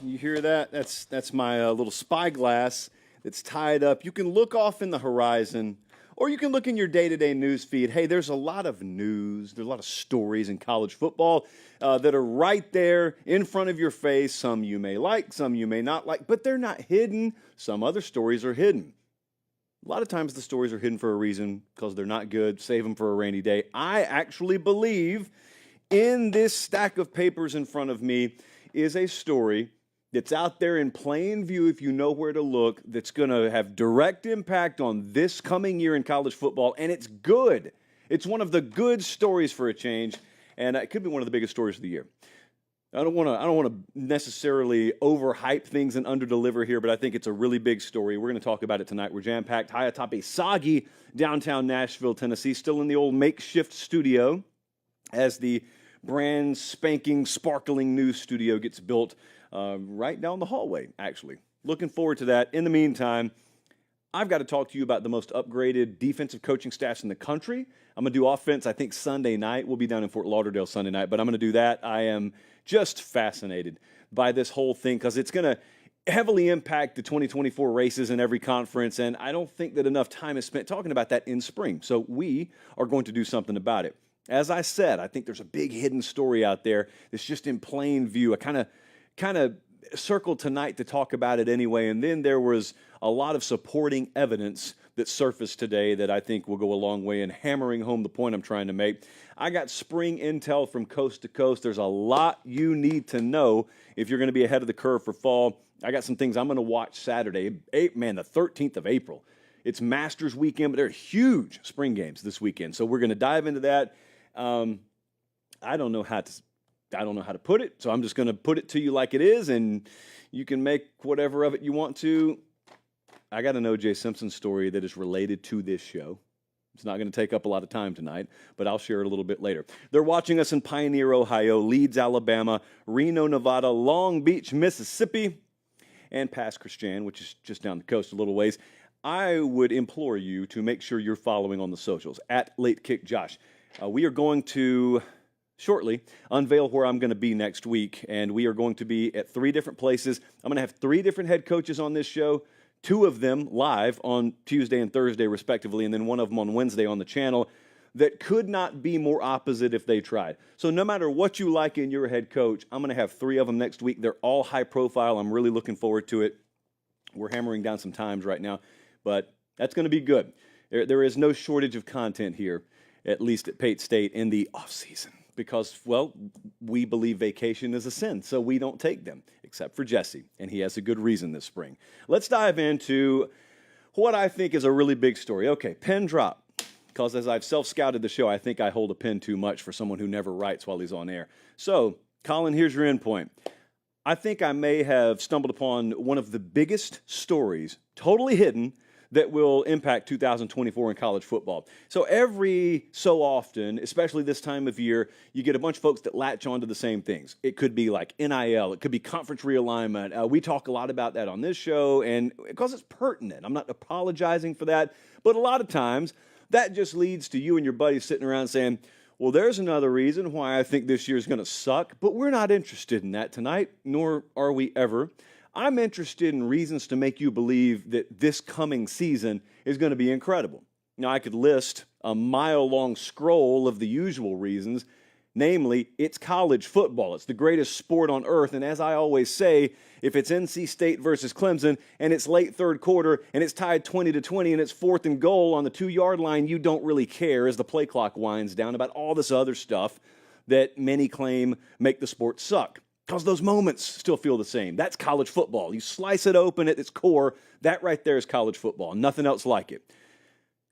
You hear that? That's my little spyglass that's tied up. You can look off in the horizon, or you can look in your day-to-day news feed. Hey, there's a lot of news. There's a lot of stories in college football that are right there in front of your face. Some you may like, some you may not like, but they're not hidden. Some other stories are hidden. A lot of times the stories are hidden for a reason because they're not good. Save them for a rainy day. I actually believe in this stack of papers in front of me is a story that's out there in plain view if you know where to look, that's going to have direct impact on this coming year in college football, and it's good. It's one of the good stories for a change, and it could be one of the biggest stories of the year. I don't want to necessarily overhype things and underdeliver here, but I think it's a really big story. We're going to talk about it tonight. We're jam-packed high atop a soggy downtown Nashville, Tennessee, still in the old makeshift studio as the brand spanking, sparkling new studio gets built right down the hallway, actually. Looking forward to that. In the meantime, I've got to talk to you about the most upgraded defensive coaching staffs in the country. I'm going to do offense, I think, Sunday night. We'll be down in Fort Lauderdale Sunday night, but I'm going to do that. I am just fascinated by this whole thing because it's going to heavily impact the 2024 races in every conference, and I don't think that enough time is spent talking about that in spring. So we are going to do something about it. As I said, I think there's a big hidden story out there that's just in plain view. I kind of circled tonight to talk about it anyway, and then there was a lot of supporting evidence that surfaced today that I think will go a long way in hammering home the point I'm trying to make. I got spring intel from coast to coast. There's a lot you need to know if you're going to be ahead of the curve for fall. I got some things I'm going to watch Saturday, the 13th of April. It's Masters weekend, but there are huge spring games this weekend, so we're going to dive into that. I don't know how to put it, so I'm just going to put it to you like it is, and you can make whatever of it you want to. I got an OJ Simpson story that is related to this show. It's not going to take up a lot of time tonight, but I'll share it a little bit later. They're watching us in Pioneer, Ohio, Leeds, Alabama, Reno, Nevada, Long Beach, Mississippi, and Pass Christian, which is just down the coast a little ways. I would implore you to make sure you're following on the socials, @LateKickJosh. We are going to shortly unveil where I'm going to be next week, and we are going to be at 3 different places. I'm going to have 3 different head coaches on this show, 2 of them live on Tuesday and Thursday respectively, and then 1 of them on Wednesday on the channel that could not be more opposite if they tried. So no matter what you like in your head coach, I'm going to have 3 of them next week. They're all high profile. I'm really looking forward to it. We're hammering down some times right now, but that's going to be good. There is no shortage of content here, at least at Pate State in the off season. Because, well, we believe vacation is a sin, so we don't take them, except for Jesse, and he has a good reason this spring. Let's dive into what I think is a really big story. Okay, pen drop, because as I've self-scouted the show, I think I hold a pen too much for someone who never writes while he's on air. So, Colin, here's your endpoint. I think I may have stumbled upon one of the biggest stories, totally hidden, that will impact 2024 in college football. So every so often, especially this time of year, you get a bunch of folks that latch onto the same things. It could be like NIL. It could be conference realignment. We talk a lot about that on this show, and because it's pertinent. I'm not apologizing for that, but a lot of times that just leads to you and your buddies sitting around saying, well, there's another reason why I think this year is going to suck, but we're not interested in that tonight, nor are we ever. I'm interested in reasons to make you believe that this coming season is going to be incredible. Now, I could list a mile-long scroll of the usual reasons, namely, it's college football. It's the greatest sport on earth, and as I always say, if it's NC State versus Clemson, and it's late third quarter, and it's tied 20-20, and it's 4th and goal on the 2-yard line, you don't really care as the play clock winds down about all this other stuff that many claim make the sport suck. Because those moments still feel the same. That's college football. You slice it open at its core, that right there is college football, nothing else like it.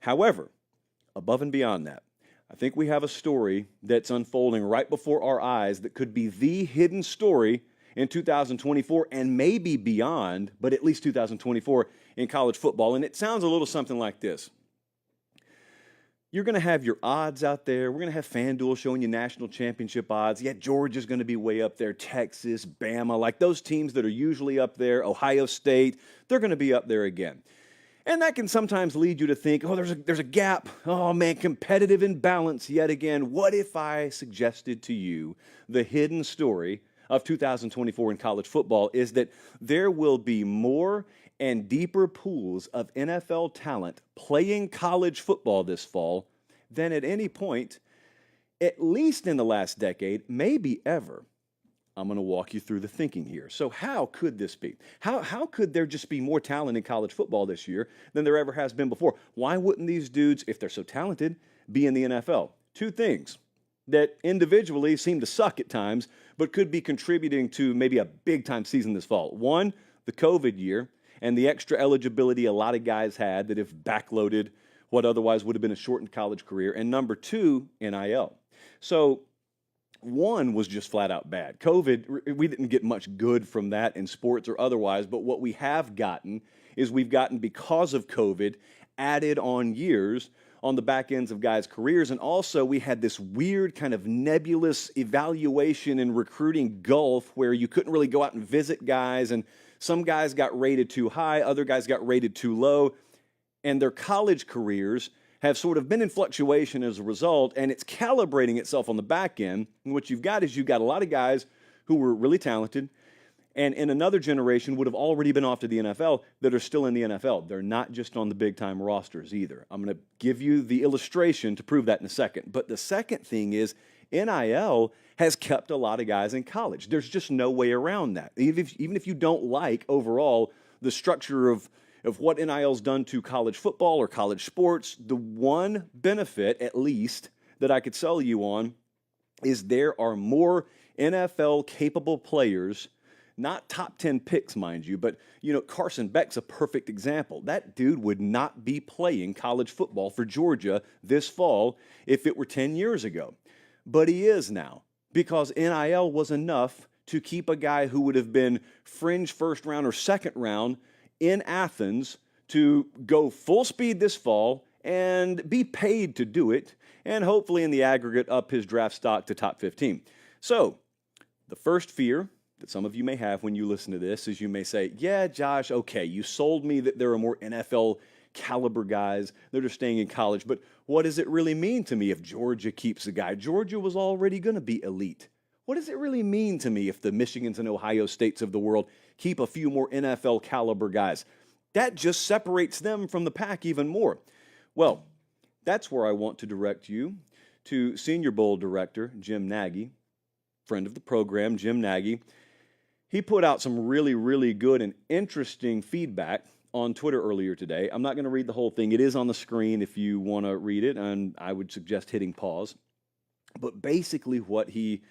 However, above and beyond that, I think we have a story that's unfolding right before our eyes that could be the hidden story in 2024 and maybe beyond, but at least 2024 in college football. And it sounds a little something like this. You're going to have your odds out there. We're going to have FanDuel showing you national championship odds. Yeah, Georgia's going to be way up there. Texas, Bama, like those teams that are usually up there. Ohio State, they're going to be up there again. And that can sometimes lead you to think, oh, there's a gap. Oh, man, competitive imbalance yet again. What if I suggested to you the hidden story of 2024 in college football is that there will be more and deeper pools of NFL talent playing college football this fall than at any point, at least in the last decade, maybe ever. I'm going to walk you through the thinking here. So how could this be? How could there just be more talent in college football this year than there ever has been before? Why wouldn't these dudes, if they're so talented, be in the NFL? Two things that individually seem to suck at times, but could be contributing to maybe a big-time season this fall. One, the COVID year and the extra eligibility a lot of guys had that have backloaded what otherwise would have been a shortened college career. And number two, NIL. So one was just flat out bad. COVID, we didn't get much good from that in sports or otherwise, but what we have gotten is we've gotten, because of COVID, added on years on the back ends of guys' careers. And also we had this weird kind of nebulous evaluation and recruiting gulf where you couldn't really go out and visit guys, and some guys got rated too high, other guys got rated too low, and their college careers have sort of been in fluctuation as a result, and it's calibrating itself on the back end. And what you've got is you've got a lot of guys who were really talented and in another generation would have already been off to the NFL that are still in the NFL. They're not just on the big-time rosters either. I'm going to give you the illustration to prove that in a second. But the second thing is NIL has kept a lot of guys in college. There's just no way around that. Even if you don't like overall the structure of what NIL's done to college football or college sports, the one benefit, at least, that I could sell you on is there are more NFL-capable players, not top 10 picks, mind you, but, Carson Beck's a perfect example. That dude would not be playing college football for Georgia this fall if it were 10 years ago. But he is now, because NIL was enough to keep a guy who would have been fringe first round or second round in Athens to go full speed this fall and be paid to do it, and hopefully in the aggregate up his draft stock to top 15. So the first fear that some of you may have when you listen to this is you may say, yeah, Josh, okay, you sold me that there are more NFL caliber guys that are staying in college, but what does it really mean to me if Georgia keeps a guy? Georgia was already going to be elite. What does it really mean to me if the Michigans and Ohio States of the world keep a few more NFL caliber guys? That just separates them from the pack even more. Well, that's where I want to direct you to Senior Bowl director Jim Nagy, friend of the program, Jim Nagy. He put out some really, really good and interesting feedback on Twitter earlier today. I'm not going to read the whole thing. It is on the screen if you want to read it, and I would suggest hitting pause. But basically what he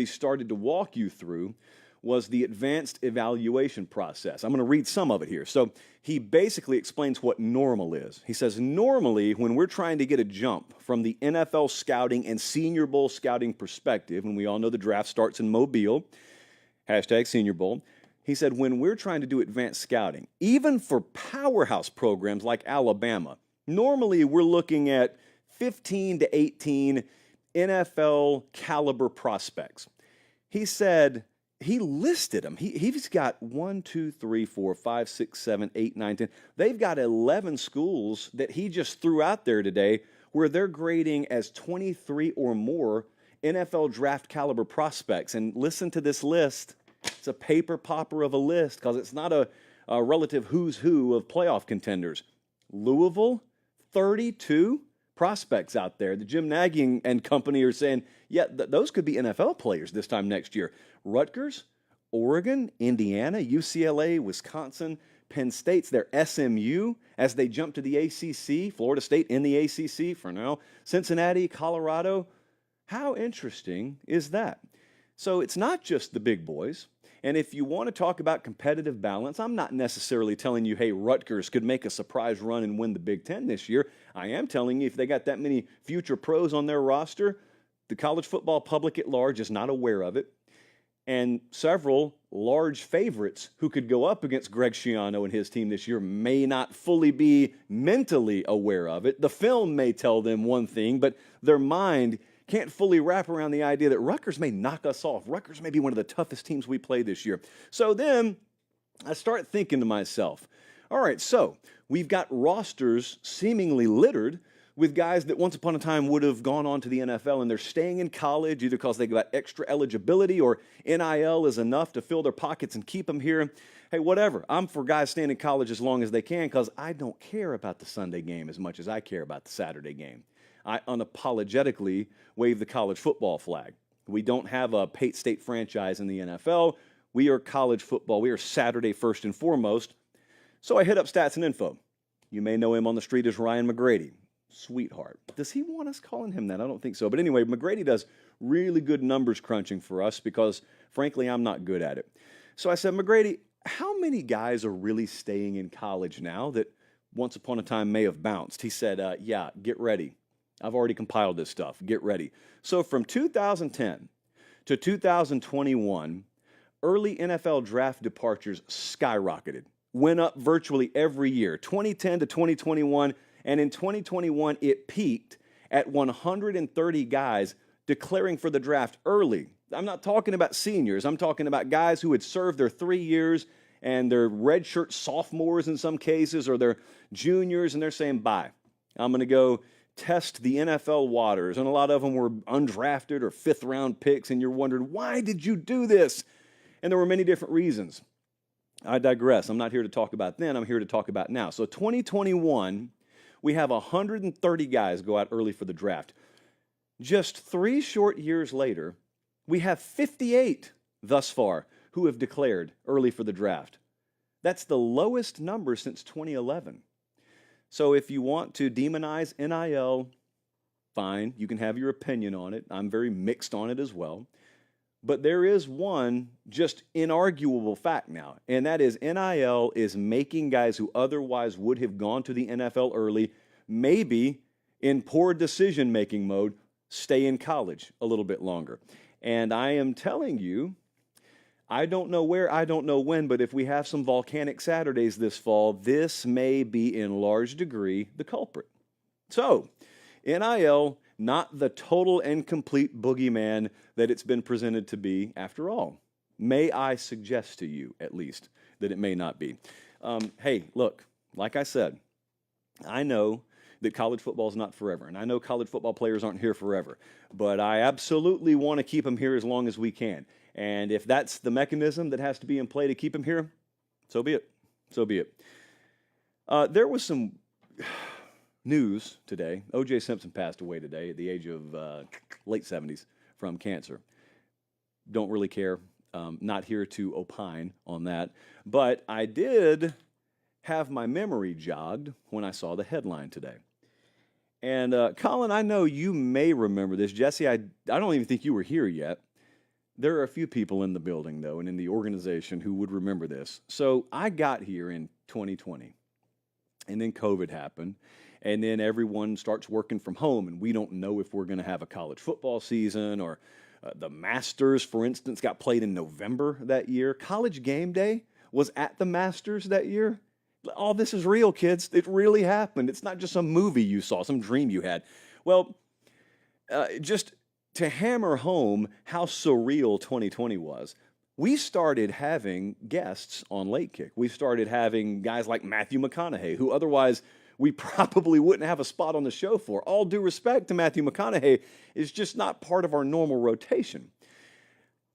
started to walk you through was the advanced evaluation process. I'm going to read some of it here. So he basically explains what normal is. He says, normally, when we're trying to get a jump from the NFL scouting and Senior Bowl scouting perspective, and we all know the draft starts in Mobile, hashtag Senior Bowl, he said, when we're trying to do advanced scouting, even for powerhouse programs like Alabama, normally we're looking at 15 to 18 NFL caliber prospects. He said, he listed them. He's got 1, 2, 3, 4, 5, 6, 7, 8, 9, 10. They've got 11 schools that he just threw out there today where they're grading as 23 or more NFL draft caliber prospects. And listen to this list. It's a paper popper of a list because it's not a relative who's who of playoff contenders. Louisville, 32 prospects out there. The Jim Nagy and company are saying, yeah, those could be NFL players this time next year. Rutgers, Oregon, Indiana, UCLA, Wisconsin, Penn State's their SMU as they jump to the ACC, Florida State in the ACC for now, Cincinnati, Colorado. How interesting is that? So it's not just the big boys. And if you want to talk about competitive balance, I'm not necessarily telling you, hey, Rutgers could make a surprise run and win the Big Ten this year. I am telling you if they got that many future pros on their roster, the college football public at large is not aware of it. And several large favorites who could go up against Greg Schiano and his team this year may not fully be mentally aware of it. The film may tell them one thing, but their mind can't fully wrap around the idea that Rutgers may knock us off. Rutgers may be one of the toughest teams we play this year. So then I start thinking to myself, all right, so we've got rosters seemingly littered with guys that once upon a time would have gone on to the NFL, and they're staying in college either because they got extra eligibility or NIL is enough to fill their pockets and keep them here. Hey, whatever. I'm for guys staying in college as long as they can because I don't care about the Sunday game as much as I care about the Saturday game. I unapologetically wave the college football flag. We don't have a Pate State franchise in the NFL. We are college football. We are Saturday first and foremost. So I hit up Stats and Info. You may know him on the street as Ryan McGrady. Sweetheart. Does he want us calling him that? I don't think so. But anyway, McGrady does really good numbers crunching for us because, frankly, I'm not good at it. So I said, McGrady, how many guys are really staying in college now that once upon a time may have bounced? He said, yeah, get ready. I've already compiled this stuff. Get ready. So from 2010 to 2021, early NFL draft departures skyrocketed, went up virtually every year, 2010 to 2021, and in 2021, it peaked at 130 guys declaring for the draft early. I'm not talking about seniors. I'm talking about guys who had served their 3 years and they're redshirt sophomores in some cases, or they're juniors, and they're saying, bye. I'm going to go test the NFL waters. And a lot of them were undrafted or fifth-round picks, and you're wondering, why did you do this? And there were many different reasons. I digress. I'm not here to talk about then. I'm here to talk about now. So 2021, we have 130 guys go out early for the draft. Just 3 short years later, we have 58 thus far who have declared early for the draft. That's the lowest number since 2011. So if you want to demonize NIL, fine. You can have your opinion on it. I'm very mixed on it as well. But there is one just inarguable fact now, and that is NIL is making guys who otherwise would have gone to the NFL early, maybe in poor decision-making mode, stay in college a little bit longer. And I am telling you, I don't know where, I don't know when, but if we have some volcanic Saturdays this fall, this may be in large degree the culprit. So, NIL, not the total and complete boogeyman that it's been presented to be after all. May I suggest to you, at least, that it may not be. Hey, look, like I said, I know that college football is not forever, and I know college football players aren't here forever, but I absolutely want to keep them here as long as we can. And if that's the mechanism that has to be in play to keep them here, so be it. So be it. There was some news today. OJ Simpson passed away today at the age of late 70s from cancer. Don't really care. Not here to opine on that. But I did have my memory jogged when I saw the headline today. And Colin, I know you may remember this. Jesse, I don't even think you were here yet. There are a few people in the building, though, and in the organization who would remember this. So I got here in 2020, and then COVID happened, and then everyone starts working from home, and we don't know if we're going to have a college football season, or the Masters, for instance, got played in November that year. College game day was at the Masters that year. All this is real, kids. It really happened. It's not just some movie you saw, some dream you had. Well, just to hammer home how surreal 2020 was, we started having guests on Late Kick. We started having guys like Matthew McConaughey, who otherwise we probably wouldn't have a spot on the show for. All due respect to Matthew McConaughey, is just not part of our normal rotation.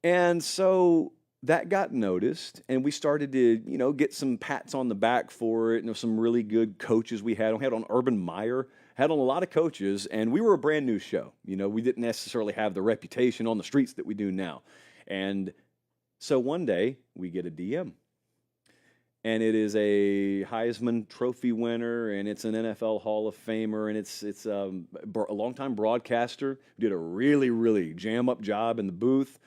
And so that got noticed, and we started to, get some pats on the back for it, and some really good coaches we had. We had on Urban Meyer, had on a lot of coaches, and we were a brand new show. We didn't necessarily have the reputation on the streets that we do now. And so one day, we get a DM. And it is a Heisman Trophy winner, and it's an NFL Hall of Famer, and it's a longtime broadcaster. Did a really, really jam-up job in the booth.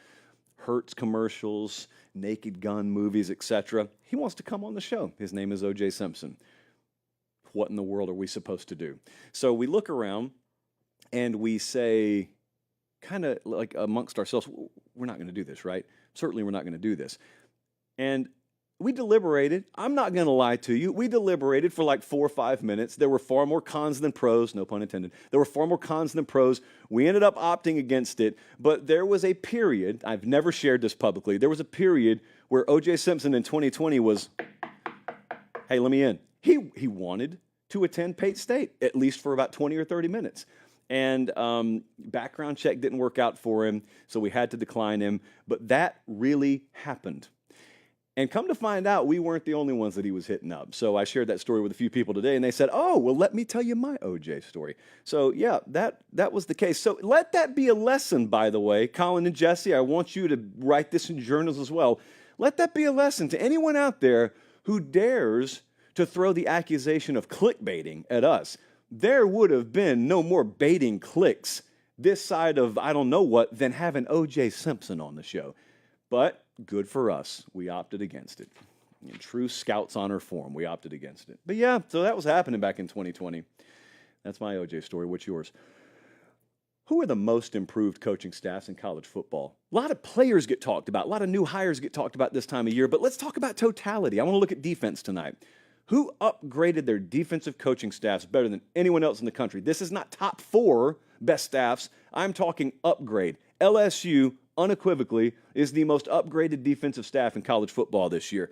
Hertz commercials, Naked Gun movies, etc. He wants to come on the show. His name is OJ Simpson. What in the world are we supposed to do? So we look around and we say, kind of like amongst ourselves, we're not going to do this, right? Certainly we're not going to do this. And we deliberated. I'm not going to lie to you. We deliberated for like 4 or 5 minutes. There were far more cons than pros, no pun intended. There were far more cons than pros. We ended up opting against it, but there was a period, I've never shared this publicly, there was a period where O.J. Simpson in 2020 was, hey, let me in. He wanted to attend Pate State, at least for about 20 or 30 minutes. And background check didn't work out for him, so we had to decline him. But that really happened. And come to find out, we weren't the only ones that he was hitting up. So I shared that story with a few people today, and they said, oh, well, let me tell you my OJ story. So, yeah, that was the case. So let that be a lesson, by the way. Colin and Jesse, I want you to write this in journals as well. Let that be a lesson to anyone out there who dares to throw the accusation of clickbaiting at us. There would have been no more baiting clicks this side of I don't know what than having OJ Simpson on the show. But good for us. We opted against it. In true Scouts honor form, we opted against it. But yeah, so that was happening back in 2020. That's my OJ story. What's yours? Who are the most improved coaching staffs in college football? A lot of players get talked about. A lot of new hires get talked about this time of year. But let's talk about totality. I want to look at defense tonight. Who upgraded their defensive coaching staffs better than anyone else in the country? This is not top 4 best staffs. I'm talking upgrade. LSU, unequivocally, is the most upgraded defensive staff in college football this year.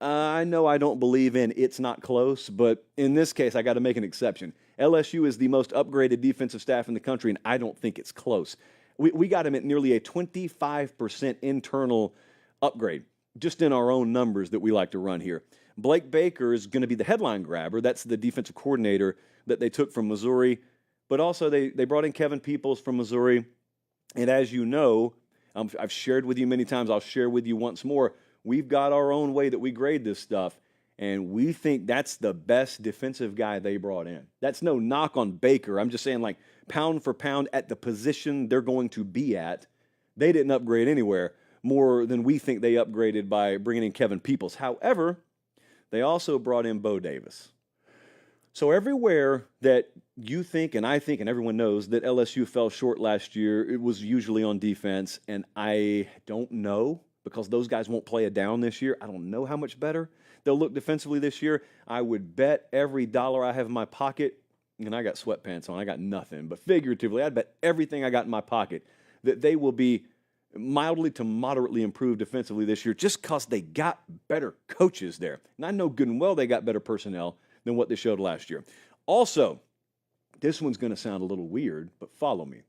I know I don't believe in it's not close, but in this case, I got to make an exception. LSU is the most upgraded defensive staff in the country, and I don't think it's close. We got them at nearly a 25% internal upgrade, just in our own numbers that we like to run here. Blake Baker is going to be the headline grabber. That's the defensive coordinator that they took from Missouri. But also they brought in Kevin Peoples from Missouri. And as you know, I've shared with you many times, I'll share with you once more, we've got our own way that we grade this stuff. And we think that's the best defensive guy they brought in. That's no knock on Baker. I'm just saying, like, pound for pound at the position they're going to be at, they didn't upgrade anywhere more than we think they upgraded by bringing in Kevin Peoples. However, they also brought in Bo Davis. So everywhere that you think and I think and everyone knows that LSU fell short last year, it was usually on defense. And I don't know, because those guys won't play a down this year, I don't know how much better they'll look defensively this year. I would bet every dollar I have in my pocket, and I got sweatpants on, I got nothing, but figuratively, I'd bet everything I got in my pocket that they will be mildly to moderately improved defensively this year just because they got better coaches there. And I know good and well they got better personnel than what they showed last year. Also, this one's going to sound a little weird, but follow me.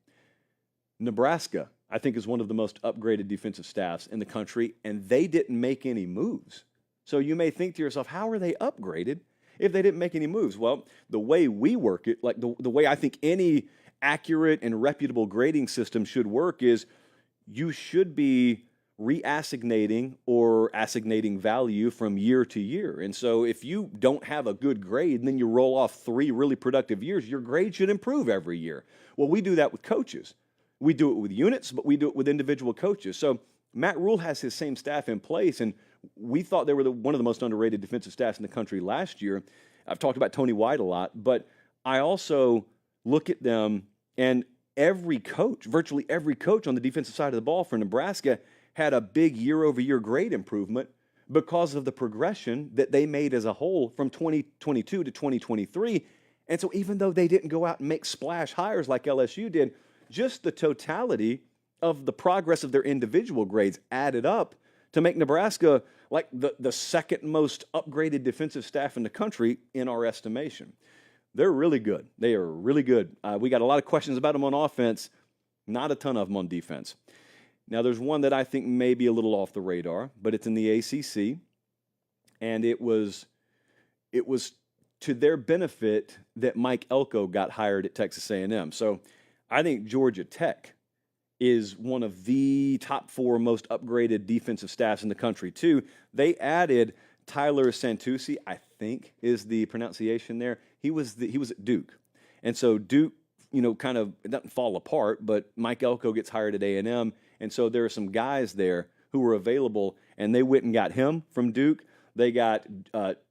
Nebraska, I think, is one of the most upgraded defensive staffs in the country, and they didn't make any moves. So you may think to yourself, how are they upgraded if they didn't make any moves? Well, the way we work it, like the way I think any accurate and reputable grading system should work is you should be reassignating or assignating value from year to year. And so if you don't have a good grade and then you roll off 3 really productive years, your grade should improve every year. Well, we do that with coaches. We do it with units, but we do it with individual coaches. So Matt Rule has his same staff in place, and we thought they were one of the most underrated defensive staffs in the country last year. I've talked about Tony White a lot, but I also look at them, and every coach, virtually every coach on the defensive side of the ball for Nebraska had a big year-over-year grade improvement because of the progression that they made as a whole from 2022 to 2023. And so even though they didn't go out and make splash hires like LSU did, just the totality of the progress of their individual grades added up to make Nebraska like the second most upgraded defensive staff in the country in our estimation. They're really good. They are really good. We got a lot of questions about them on offense, not a ton of them on defense. Now, there's one that I think may be a little off the radar, but it's in the ACC, and it was to their benefit that Mike Elko got hired at Texas A&M. So I think Georgia Tech is one of the top 4 most upgraded defensive staffs in the country, too. They added Tyler Santucci, I think is the pronunciation there. He was at Duke. And so Duke, kind of, it doesn't fall apart, but Mike Elko gets hired at A&M. And so there are some guys there who were available, and they went and got him from Duke. They got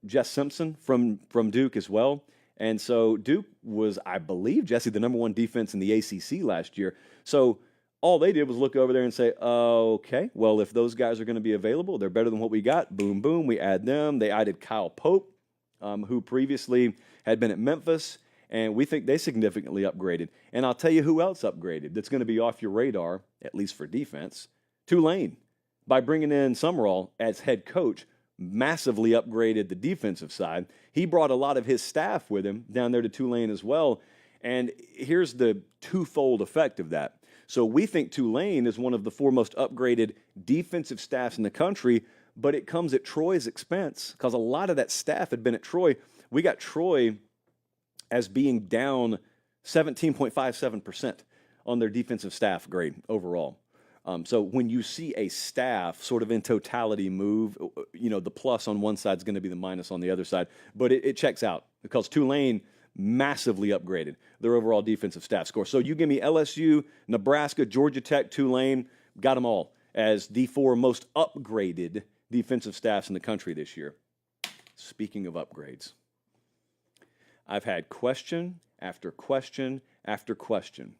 Jess Simpson from Duke as well. And so Duke was, I believe, Jesse, the number 1 defense in the ACC last year. So all they did was look over there and say, okay, well, if those guys are going to be available, they're better than what we got. Boom, boom, we add them. They added Kyle Pope, who previously had been at Memphis, and we think they significantly upgraded. And I'll tell you who else upgraded that's going to be off your radar, at least for defense, Tulane, by bringing in Summerall as head coach. massively upgraded the defensive side. He brought a lot of his staff with him down there to Tulane as well. And here's the twofold effect of that. So we think Tulane is one of the 4 most upgraded defensive staffs in the country, but it comes at Troy's expense because a lot of that staff had been at Troy. We got Troy as being down 17.57% on their defensive staff grade overall. So when you see a staff sort of in totality move, the plus on one side is going to be the minus on the other side. But it checks out because Tulane massively upgraded their overall defensive staff score. So you give me LSU, Nebraska, Georgia Tech, Tulane, got them all as the 4 most upgraded defensive staffs in the country this year. Speaking of upgrades, I've had question after question after question.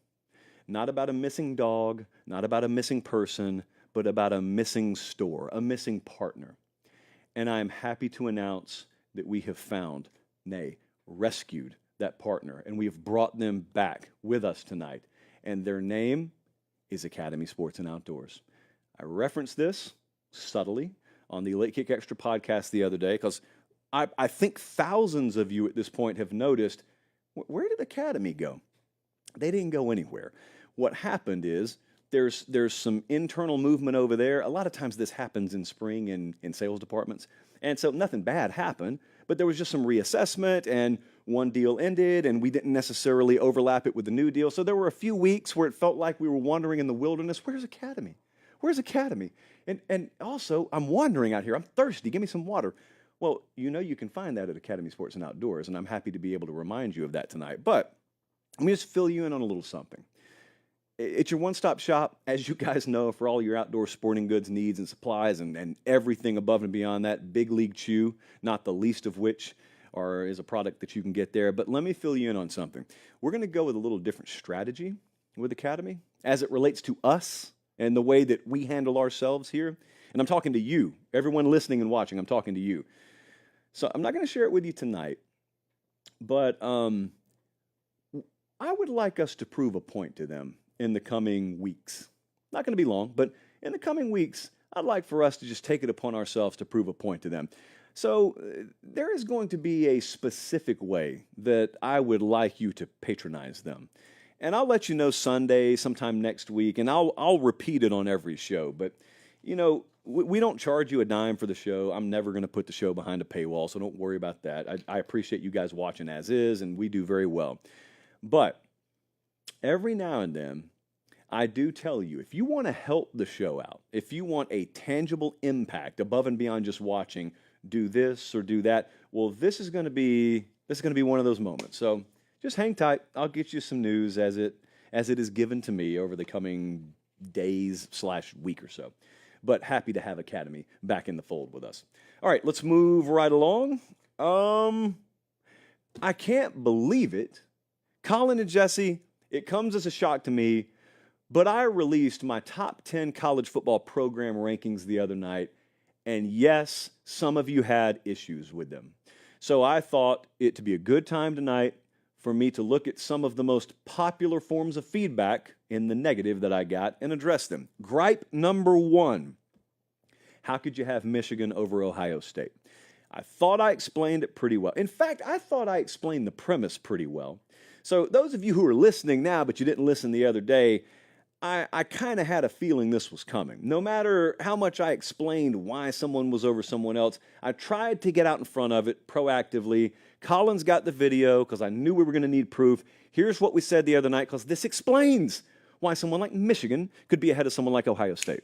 Not about a missing dog, not about a missing person, but about a missing store, a missing partner. And I'm happy to announce that we have found, nay, rescued that partner, and we have brought them back with us tonight. And their name is Academy Sports and Outdoors. I referenced this subtly on the Late Kick Extra podcast the other day because I think thousands of you at this point have noticed, where did Academy go? They didn't go anywhere. What happened is there's some internal movement over there. A lot of times this happens in spring in sales departments. And so nothing bad happened, but there was just some reassessment and one deal ended and we didn't necessarily overlap it with the new deal. So there were a few weeks where it felt like we were wandering in the wilderness. Where's Academy? Where's Academy? And also, I'm wandering out here. I'm thirsty. Give me some water. Well, you can find that at Academy Sports and Outdoors, and I'm happy to be able to remind you of that tonight. But let me just fill you in on a little something. It's your one-stop shop, as you guys know, for all your outdoor sporting goods needs and supplies and everything above and beyond that. Big League Chew, not the least of which is a product that you can get there. But let me fill you in on something. We're going to go with a little different strategy with Academy as it relates to us and the way that we handle ourselves here. And I'm talking to you, everyone listening and watching, I'm talking to you. So I'm not going to share it with you tonight, but I would like us to prove a point to them in the coming weeks. Not going to be long, but in the coming weeks, I'd like for us to just take it upon ourselves to prove a point to them. So there is going to be a specific way that I would like you to patronize them. And I'll let you know Sunday, sometime next week, and I'll repeat it on every show. But, we don't charge you a dime for the show. I'm never going to put the show behind a paywall, so don't worry about that. I appreciate you guys watching as is, and we do very well. But every now and then, I do tell you, if you want to help the show out, if you want a tangible impact above and beyond just watching, do this or do that, well, this is going to be one of those moments. So just hang tight. I'll get you some news as it is given to me over the coming days/week or so. But happy to have Academy back in the fold with us. All right, let's move right along. I can't believe it. Colin and Jesse, it comes as a shock to me, but I released my top 10 college football program rankings the other night, and yes, some of you had issues with them. So I thought it to be a good time tonight for me to look at some of the most popular forms of feedback in the negative that I got and address them. Gripe number 1, how could you have Michigan over Ohio State? I thought I explained it pretty well. In fact, I thought I explained the premise pretty well. So those of you who are listening now but you didn't listen the other day, I kind of had a feeling this was coming. No matter how much I explained why someone was over someone else, I tried to get out in front of it proactively. Colin's got the video because I knew we were going to need proof. Here's what we said the other night because this explains why someone like Michigan could be ahead of someone like Ohio State.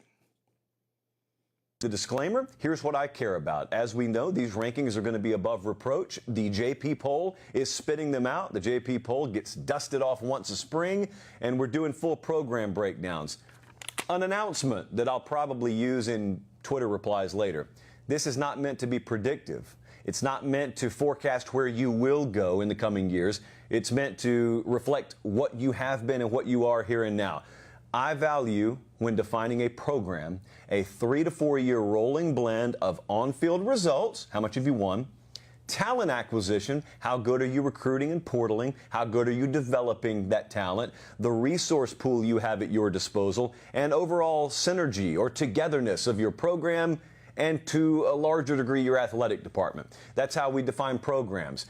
The disclaimer, here's what I care about. As we know, these rankings are going to be above reproach. The JP poll is spitting them out. The JP poll gets dusted off once a spring, and we're doing full program breakdowns. An announcement that I'll probably use in Twitter replies later. This is not meant to be predictive. It's not meant to forecast where you will go in the coming years. It's meant to reflect what you have been and what you are here and now. I value, when defining a program, a 3 to 4 year rolling blend of on-field results, how much have you won, talent acquisition, how good are you recruiting and portaling, how good are you developing that talent, the resource pool you have at your disposal, and overall synergy or togetherness of your program and to a larger degree, your athletic department. That's how we define programs.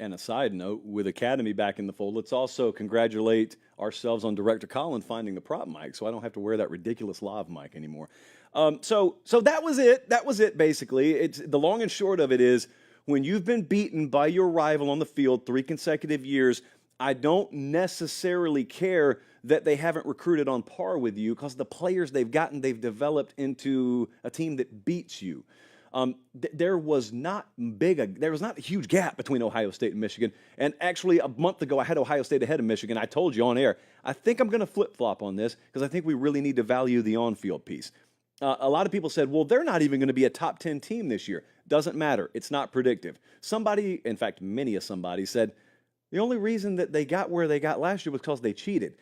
And a side note, with Academy back in the fold, let's also congratulate ourselves on Director Colin finding the prop mic, so I don't have to wear that ridiculous lav mic anymore. So that was it. That was it, basically. It's the long and short of it is, when you've been beaten by your rival on the field 3 consecutive years, I don't necessarily care that they haven't recruited on par with you, because the players they've gotten, they've developed into a team that beats you. There was not a huge gap between Ohio State and Michigan. And actually, a month ago, I had Ohio State ahead of Michigan. I told you on air, I think I'm going to flip-flop on this, because I think we really need to value the on-field piece. A lot of people said, well, they're not even going to be a top 10 team this year. Doesn't matter. It's not predictive. Somebody, in fact, many of somebody said, the only reason that they got where they got last year was because they cheated.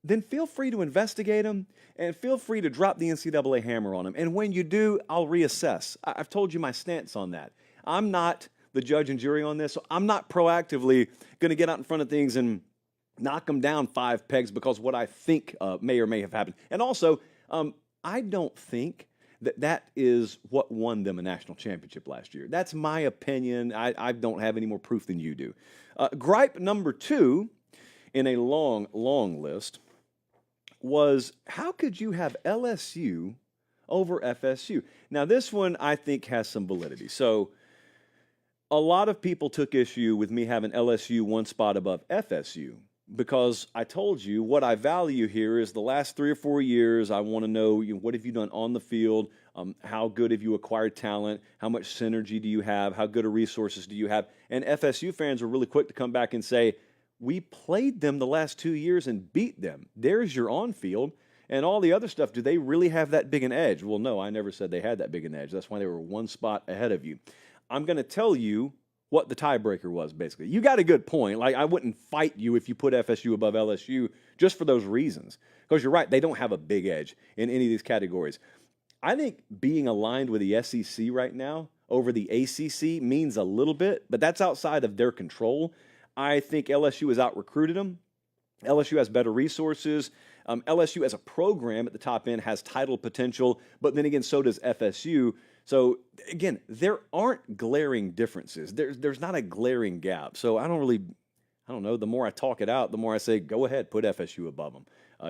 Then feel free to investigate them, and feel free to drop the NCAA hammer on them. And when you do, I'll reassess. I've told you my stance on that. I'm not the judge and jury on this, so I'm not proactively going to get out in front of things and knock them down 5 pegs because what I think may or may have happened. And also, I don't think that is what won them a national championship last year. That's my opinion. I don't have any more proof than you do. Gripe number 2 in a long, long list was, how could you have LSU over FSU? Now, this one I think has some validity. So a lot of people took issue with me having LSU 1 spot above FSU, because I told you what I value here is the last 3 or 4 years. I want to know, what have you done on the field? How good have you acquired talent? How much synergy do you have? How good of resources do you have? And FSU fans were really quick to come back and say, we played them the last 2 years and beat them. There's your on-field. And all the other stuff, do they really have that big an edge? Well, no, I never said they had that big an edge. That's why they were 1 spot ahead of you. I'm going to tell you what the tiebreaker was, basically. You got a good point. Like, I wouldn't fight you if you put FSU above LSU just for those reasons. Because you're right, they don't have a big edge in any of these categories. I think being aligned with the SEC right now over the ACC means a little bit, but that's outside of their control. I think LSU has out-recruited them. LSU has better resources. LSU as a program at the top end has title potential, but then again, so does FSU. So again, there aren't glaring differences. There's not a glaring gap. So I don't know, the more I talk it out, the more I say, go ahead, put FSU above them.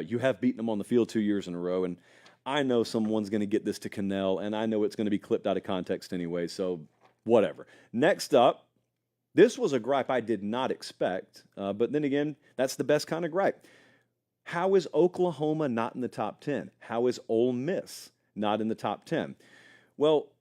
You have beaten them on the field 2 years in a row, and I know someone's going to get this to Cannell, and I know it's going to be clipped out of context anyway, so whatever. Next up, this was a gripe I did not expect, but then again, that's the best kind of gripe. How is Oklahoma not in the top 10? How is Ole Miss not in the top 10? Well,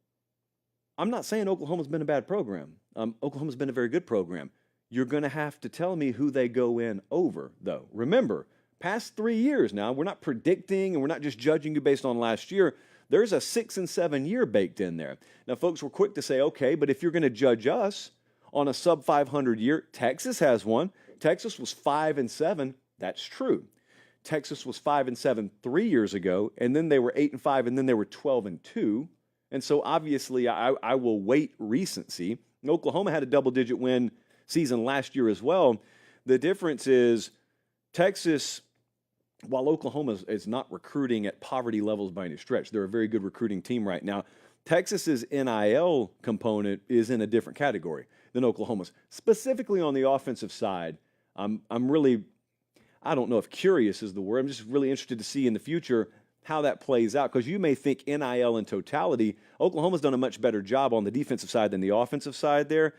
I'm not saying Oklahoma's been a bad program. Oklahoma's been a very good program. You're going to have to tell me who they go in over, though. Remember, past 3 years now, we're not predicting and we're not just judging you based on last year. There's a 6 and 7 year baked in there. Now, folks were quick to say, okay, but if you're going to judge us on a sub 500 year, Texas has one. Texas was 5 and 7. That's true. Texas was 5 and 7 3 years ago, and then they were 8 and 5, and then they were 12 and 2. And so obviously I will weight recency. Oklahoma had a double-digit win season last year as well. The difference is Texas, while Oklahoma is not recruiting at poverty levels by any stretch, they're a very good recruiting team right now. Texas's NIL component is in a different category than Oklahoma's. Specifically on the offensive side, I'm really, I don't know if curious is the word. I'm just really interested to see in the future how that plays out, because you may think NIL in totality, Oklahoma's done a much better job on the defensive side than the offensive side there.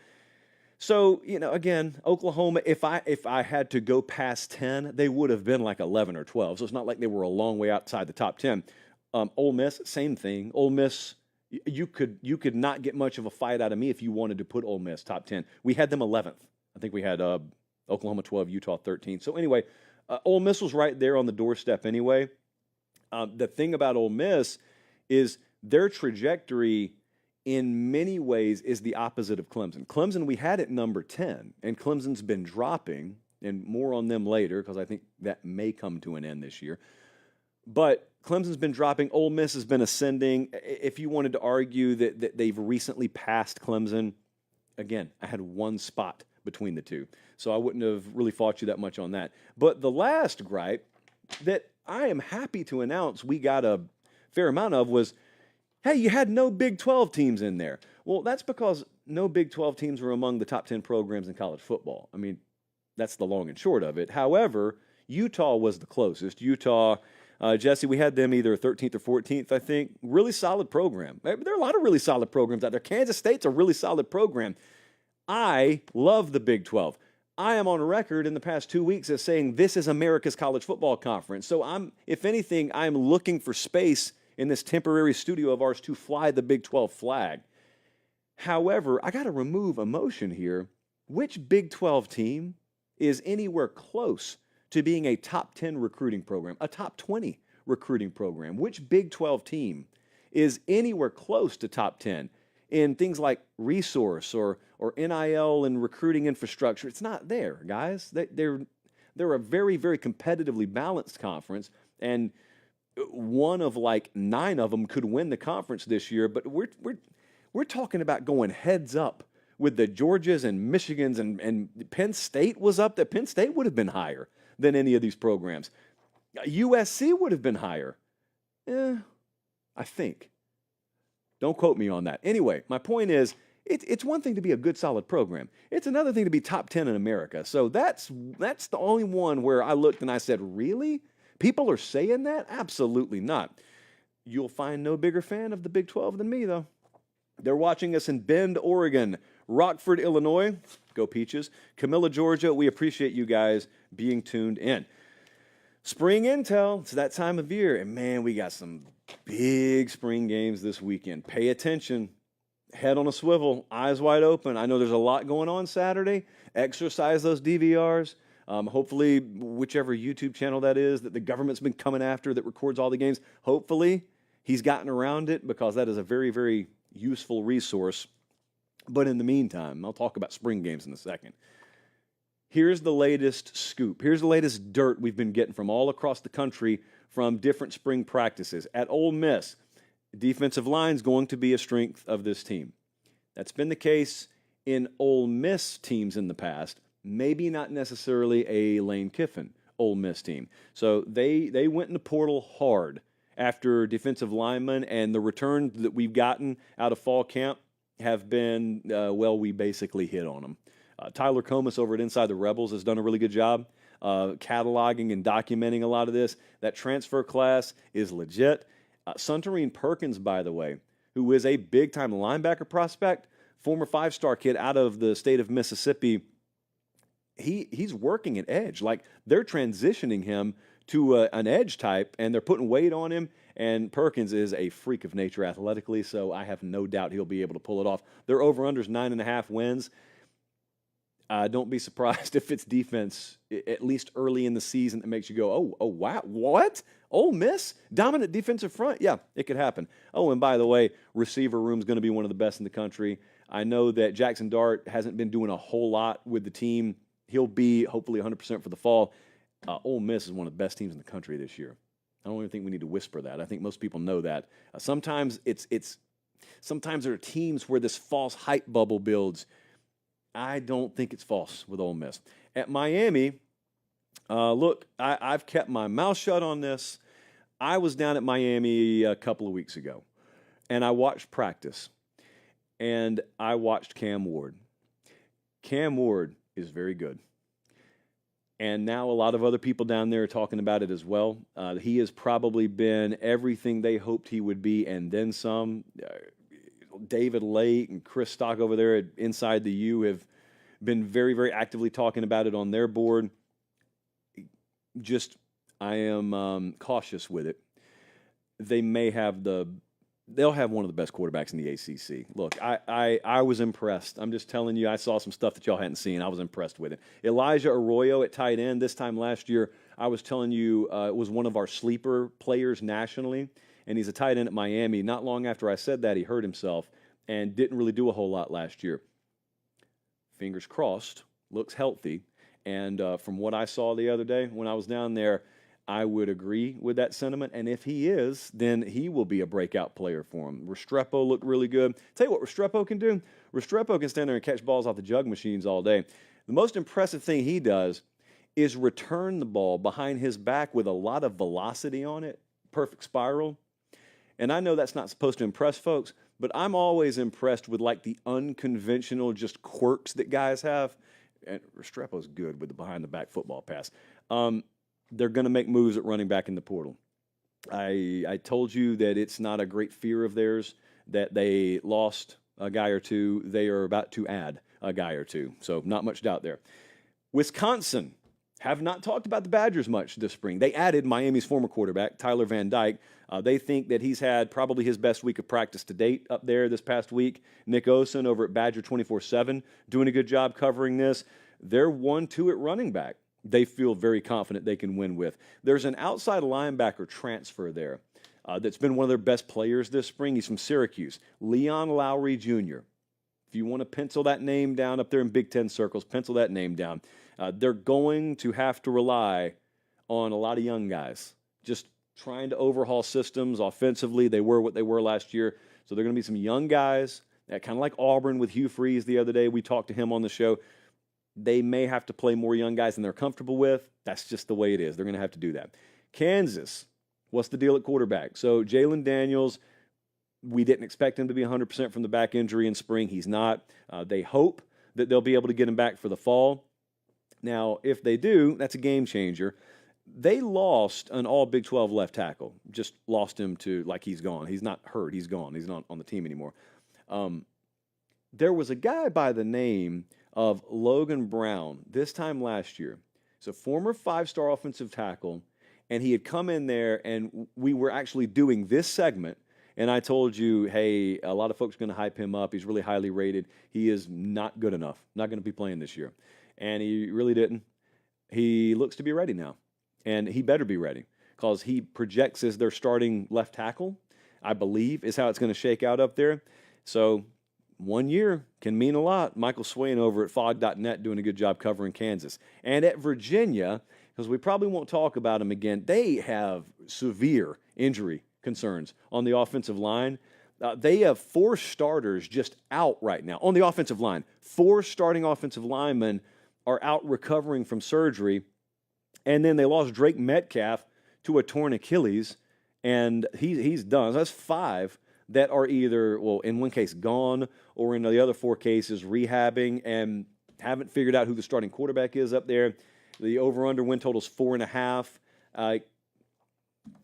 So, again, Oklahoma, if I had to go past 10, they would have been like 11 or 12. So it's not like they were a long way outside the top 10. Ole Miss, same thing. Ole Miss, you could not get much of a fight out of me if you wanted to put Ole Miss top 10. We had them 11th. I think we had Oklahoma 12, Utah 13. So anyway, Ole Miss was right there on the doorstep anyway. The thing about Ole Miss is their trajectory in many ways is the opposite of Clemson. Clemson, we had at number 10, and Clemson's been dropping, and more on them later because I think that may come to an end this year. But Clemson's been dropping. Ole Miss has been ascending. If you wanted to argue that they've recently passed Clemson, again, I had 1 spot between the two. So I wouldn't have really fought you that much on that. But the last gripe that I am happy to announce we got a fair amount of was, hey, you had no Big 12 teams in there. Well, that's because no Big 12 teams were among the top 10 programs in college football. I mean, that's the long and short of it. However, Utah was the closest. Utah, Jesse, we had them either 13th or 14th, I think. Really solid program. There are a lot of really solid programs out there. Kansas State's a really solid program. I love the Big 12. I am on record in the past 2 weeks as saying this is America's college football conference. So if anything, I'm looking for space in this temporary studio of ours to fly the Big 12 flag. However, I got to remove emotion here. Which Big 12 team is anywhere close to being a top 10 recruiting program, a top 20 recruiting program? Which Big 12 team is anywhere close to top 10 in things like resource or NIL and recruiting infrastructure? It's not there, guys. They're a very, very competitively balanced conference, and one of like 9 of them could win the conference this year. But we're talking about going heads up with the Georgias and Michigans, and Penn State was up there. Penn State would have been higher than any of these programs. USC would have been higher. I think. Don't quote me on that. Anyway, my point is, it's one thing to be a good, solid program. It's another thing to be top 10 in America. So that's the only one where I looked and I said, really? People are saying that? Absolutely not. You'll find no bigger fan of the Big 12 than me, though. They're watching us in Bend, Oregon, Rockford, Illinois. Go Peaches. Camilla, Georgia. We appreciate you guys being tuned in. Spring intel. It's that time of year. And, man, we got some big spring games this weekend. Pay attention. Head on a swivel. Eyes wide open. I know there's a lot going on Saturday. Exercise those DVRs. Hopefully, whichever YouTube channel that is that the government's been coming after that records all the games, hopefully he's gotten around it, because that is a very, very useful resource. But in the meantime, I'll talk about spring games in a second. Here's the latest scoop. Here's the latest dirt we've been getting from all across the country from different spring practices. At Ole Miss, defensive line's going to be a strength of this team. That's been the case in Ole Miss teams in the past. Maybe not necessarily a Lane Kiffin Ole Miss team. So they went in the portal hard after defensive linemen, and the returns that we've gotten out of fall camp have been, we basically hit on them. Tyler Comas over at Inside the Rebels has done a really good job cataloging and documenting a lot of this. That transfer class is legit. Suntarine Perkins, by the way, who is a big-time linebacker prospect, former 5-star kid out of the state of Mississippi, he's working at edge. Like, they're transitioning him to an edge type, and they're putting weight on him, and Perkins is a freak of nature athletically, so I have no doubt he'll be able to pull it off. Their over-under's 9.5 wins. Don't be surprised if it's defense, at least early in the season, that makes you go, oh, wow, what? Ole Miss? Dominant defensive front? Yeah, it could happen. Oh, and by the way, receiver room's going to be one of the best in the country. I know that Jackson Dart hasn't been doing a whole lot with the team. He'll be hopefully 100% for the fall. Ole Miss is one of the best teams in the country this year. I don't even think we need to whisper that. I think most people know that. Sometimes sometimes there are teams where this false hype bubble builds. I don't think it's false with Ole Miss. At Miami, look, I've kept my mouth shut on this. I was down at Miami a couple of weeks ago, and I watched practice, and I watched Cam Ward. Cam Ward is very good. And now a lot of other people down there are talking about it as well. He has probably been everything they hoped he would be, and then some. David Lake and Chris Stock over there at Inside the U have been very, very actively talking about it on their board. I am cautious with it. They'll have one of the best quarterbacks in the ACC. Look, I was impressed. I'm just telling you, I saw some stuff that y'all hadn't seen. I was impressed with it. Elijah Arroyo at tight end this time last year, I was telling you, was one of our sleeper players nationally, and he's a tight end at Miami. Not long after I said that, he hurt himself and didn't really do a whole lot last year. Fingers crossed, looks healthy. And from what I saw the other day when I was down there, I would agree with that sentiment, and if he is, then he will be a breakout player for him. Restrepo looked really good. Tell you what Restrepo can do. Restrepo can stand there and catch balls off the jug machines all day. The most impressive thing he does is return the ball behind his back with a lot of velocity on it, perfect spiral. And I know that's not supposed to impress folks, but I'm always impressed with like the unconventional just quirks that guys have. And Restrepo's good with the behind the back football pass. They're going to make moves at running back in the portal. I told you that it's not a great fear of theirs that they lost a guy or two. They are about to add a guy or two, so not much doubt there. Wisconsin have not talked about the Badgers much this spring. They added Miami's former quarterback, Tyler Van Dyke. They think that he's had probably his best week of practice to date up there this past week. Nick Osen over at Badger 24/7 doing a good job covering this. They're 1-2 at running back. They feel very confident they can win with. There's an outside linebacker transfer there that's been one of their best players this spring. He's from Syracuse, Leon Lowry Jr. If you want to pencil that name down up there in Big Ten circles, pencil that name down. They're going to have to rely on a lot of young guys, just trying to overhaul systems offensively. They were what they were last year. So they're going to be some young guys, kind of like Auburn with Hugh Freeze the other day. We talked to him on the show. They may have to play more young guys than they're comfortable with. That's just the way it is. They're going to have to do that. Kansas, what's the deal at quarterback? So Jalen Daniels, we didn't expect him to be 100% from the back injury in spring. He's not. They hope that they'll be able to get him back for the fall. Now, if they do, that's a game changer. They lost an all Big 12 left tackle. Just lost him to like he's gone. He's not hurt. He's gone. He's not on the team anymore. There was a guy by the name of Logan Brown this time last year. He's a former 5-star offensive tackle, and he had come in there, and we were actually doing this segment, and I told you, hey, a lot of folks are going to hype him up. He's really highly rated. He is not good enough. Not going to be playing this year. And he really didn't. He looks to be ready now, and he better be ready because he projects as their starting left tackle, I believe, is how it's going to shake out up there. So 1 year can mean a lot. Michael Swain over at fog.net doing a good job covering Kansas. And at Virginia, because we probably won't talk about them again, they have severe injury concerns on the offensive line. They have 4 starters just out right now on the offensive line. 4 starting offensive linemen are out recovering from surgery. And then they lost Drake Metcalf to a torn Achilles, and he's done. So that's 5 that are either, well, in one case gone, or in the other 4 cases rehabbing and haven't figured out who the starting quarterback is up there. The over-under win total is 4.5.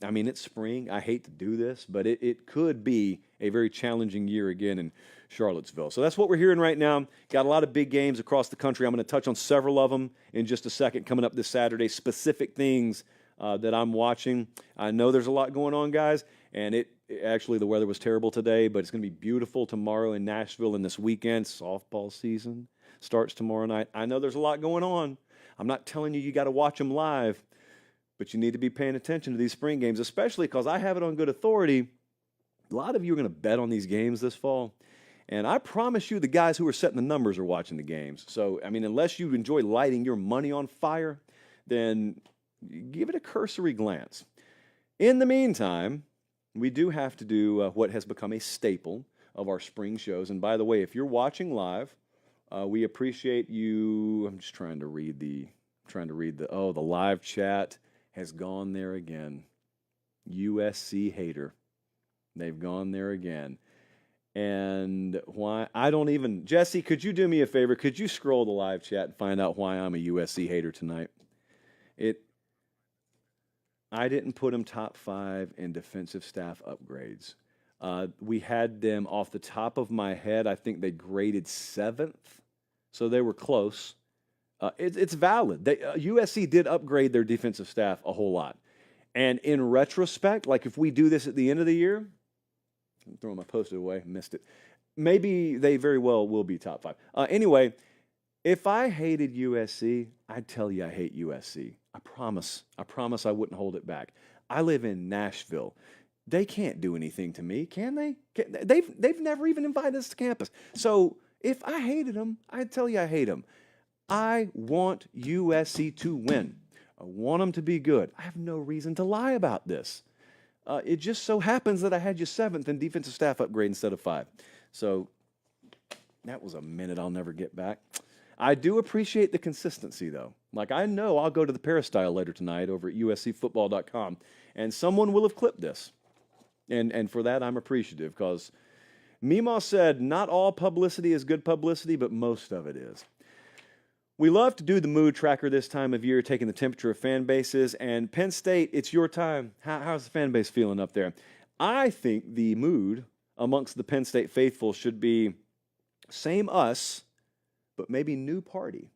I mean, it's spring. I hate to do this, but it could be a very challenging year again in Charlottesville. So that's what we're hearing right now. Got a lot of big games across the country. I'm going to touch on several of them in just a second coming up this Saturday, specific things that I'm watching. I know there's a lot going on, guys, and actually the weather was terrible today, but it's going to be beautiful tomorrow in Nashville and this weekend. Softball season starts tomorrow night. I know there's a lot going on. I'm not telling you got to watch them live, but you need to be paying attention to these spring games, especially because I have it on good authority. A lot of you are going to bet on these games this fall. And I promise you the guys who are setting the numbers are watching the games. So, I mean, unless you enjoy lighting your money on fire, then give it a cursory glance. In the meantime, we do have to do what has become a staple of our spring shows. And by the way, if you're watching live, we appreciate you. I'm just trying to read the live chat has gone there again. USC hater. They've gone there again. And why? Jesse, could you do me a favor? Could you scroll the live chat and find out why I'm a USC hater tonight? I didn't put them top 5 in defensive staff upgrades. We had them off the top of my head. I think they graded 7th, so they were close. It's valid. USC did upgrade their defensive staff a whole lot. And in retrospect, like if we do this at the end of the year, I'm throwing my Post-it away, missed it. Maybe they very well will be top 5. Anyway, if I hated USC, I'd tell you I hate USC. I promise I wouldn't hold it back. I live in Nashville. They can't do anything to me, can they? They've never even invited us to campus. So if I hated them, I'd tell you I hate them. I want USC to win. I want them to be good. I have no reason to lie about this. It just so happens that I had you 7th in defensive staff upgrade instead of 5. So that was a minute I'll never get back. I do appreciate the consistency, though. Like, I know I'll go to the Peristyle later tonight over at uscfootball.com, and someone will have clipped this. And for that, I'm appreciative, because Meemaw said not all publicity is good publicity, but most of it is. We love to do the mood tracker this time of year, taking the temperature of fan bases. And Penn State, it's your time. How's the fan base feeling up there? I think the mood amongst the Penn State faithful should be same us, but maybe new party.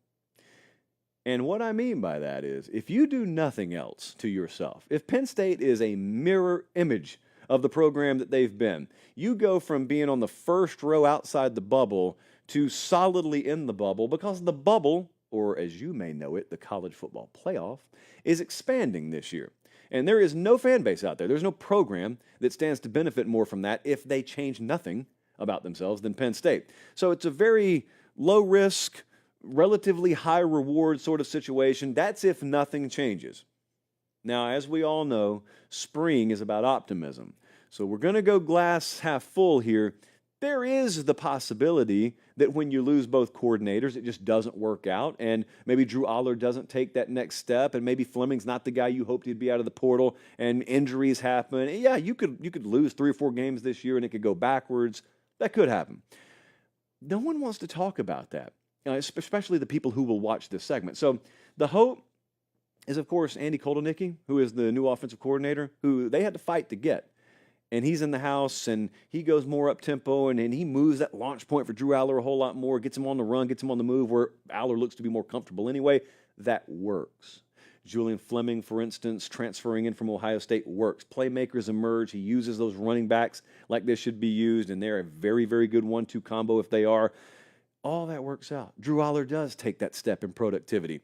And what I mean by that is, if you do nothing else to yourself, if Penn State is a mirror image of the program that they've been, you go from being on the first row outside the bubble to solidly in the bubble, because the bubble, or as you may know it, the college football playoff, is expanding this year. And there is no fan base out there. There's no program that stands to benefit more from that if they change nothing about themselves than Penn State. So it's a very low risk, relatively high reward sort of situation. That's if nothing changes. Now, as we all know, spring is about optimism. So we're going to go glass half full here. There is the possibility that when you lose both coordinators, it just doesn't work out, and maybe Drew Aller doesn't take that next step, and maybe Fleming's not the guy you hoped he'd be out of the portal, and injuries happen. Yeah, you could lose 3 or 4 games this year, and it could go backwards. That could happen. No one wants to talk about that, especially the people who will watch this segment. So the hope is, of course, Andy Koldenicki, who is the new offensive coordinator, who they had to fight to get. And he's in the house, and he goes more up-tempo, and he moves that launch point for Drew Aller a whole lot more, gets him on the run, gets him on the move, where Aller looks to be more comfortable anyway. That works. Julian Fleming, for instance, transferring in from Ohio State, works. Playmakers emerge. He uses those running backs like they should be used, and they're a very, very good 1-2 combo if they are. All that works out. Drew Aller does take that step in productivity.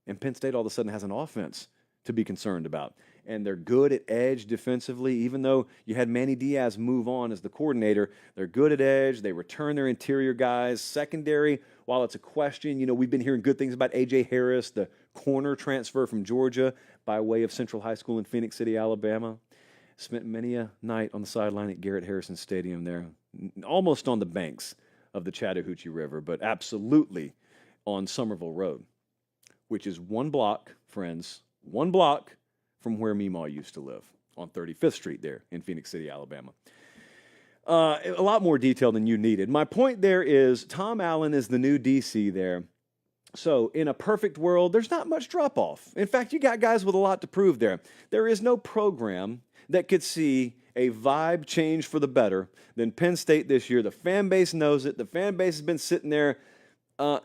And Penn State all of a sudden has an offense to be concerned about. And they're good at edge defensively. Even though you had Manny Diaz move on as the coordinator, they're good at edge. They return their interior guys. Secondary, while it's a question, we've been hearing good things about A.J. Harris, the corner transfer from Georgia by way of Central High School in Phoenix City, Alabama. Spent many a night on the sideline at Garrett Harrison Stadium there, almost on the banks of the Chattahoochee River, but absolutely on Somerville Road, which is 1 block, friends, 1 block from where Meemaw used to live, on 35th Street there in Phoenix City, Alabama. A lot more detail than you needed. My point there is Tom Allen is the new DC there. So in a perfect world, there's not much drop-off. In fact, you got guys with a lot to prove there. There is no program that could see a vibe change for the better than Penn State this year. The fan base knows it. The fan base has been sitting there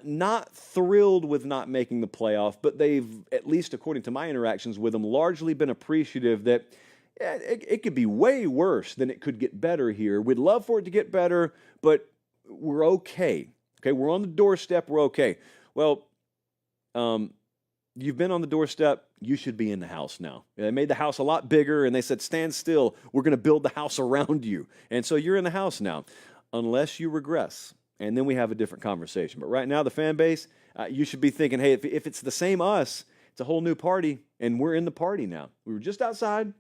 not thrilled with not making the playoff, but they've, at least according to my interactions with them, largely been appreciative that it could be way worse than it could get better here. We'd love for it to get better, but we're okay. Okay, we're on the doorstep. We're okay. Well, you've been on the doorstep. You should be in the house now. They made the house a lot bigger, and they said, stand still. We're going to build the house around you. And so you're in the house now, unless you regress. And then we have a different conversation. But right now, the fan base, you should be thinking, hey, if it's the same us, it's a whole new party, and we're in the party now. We were just outside.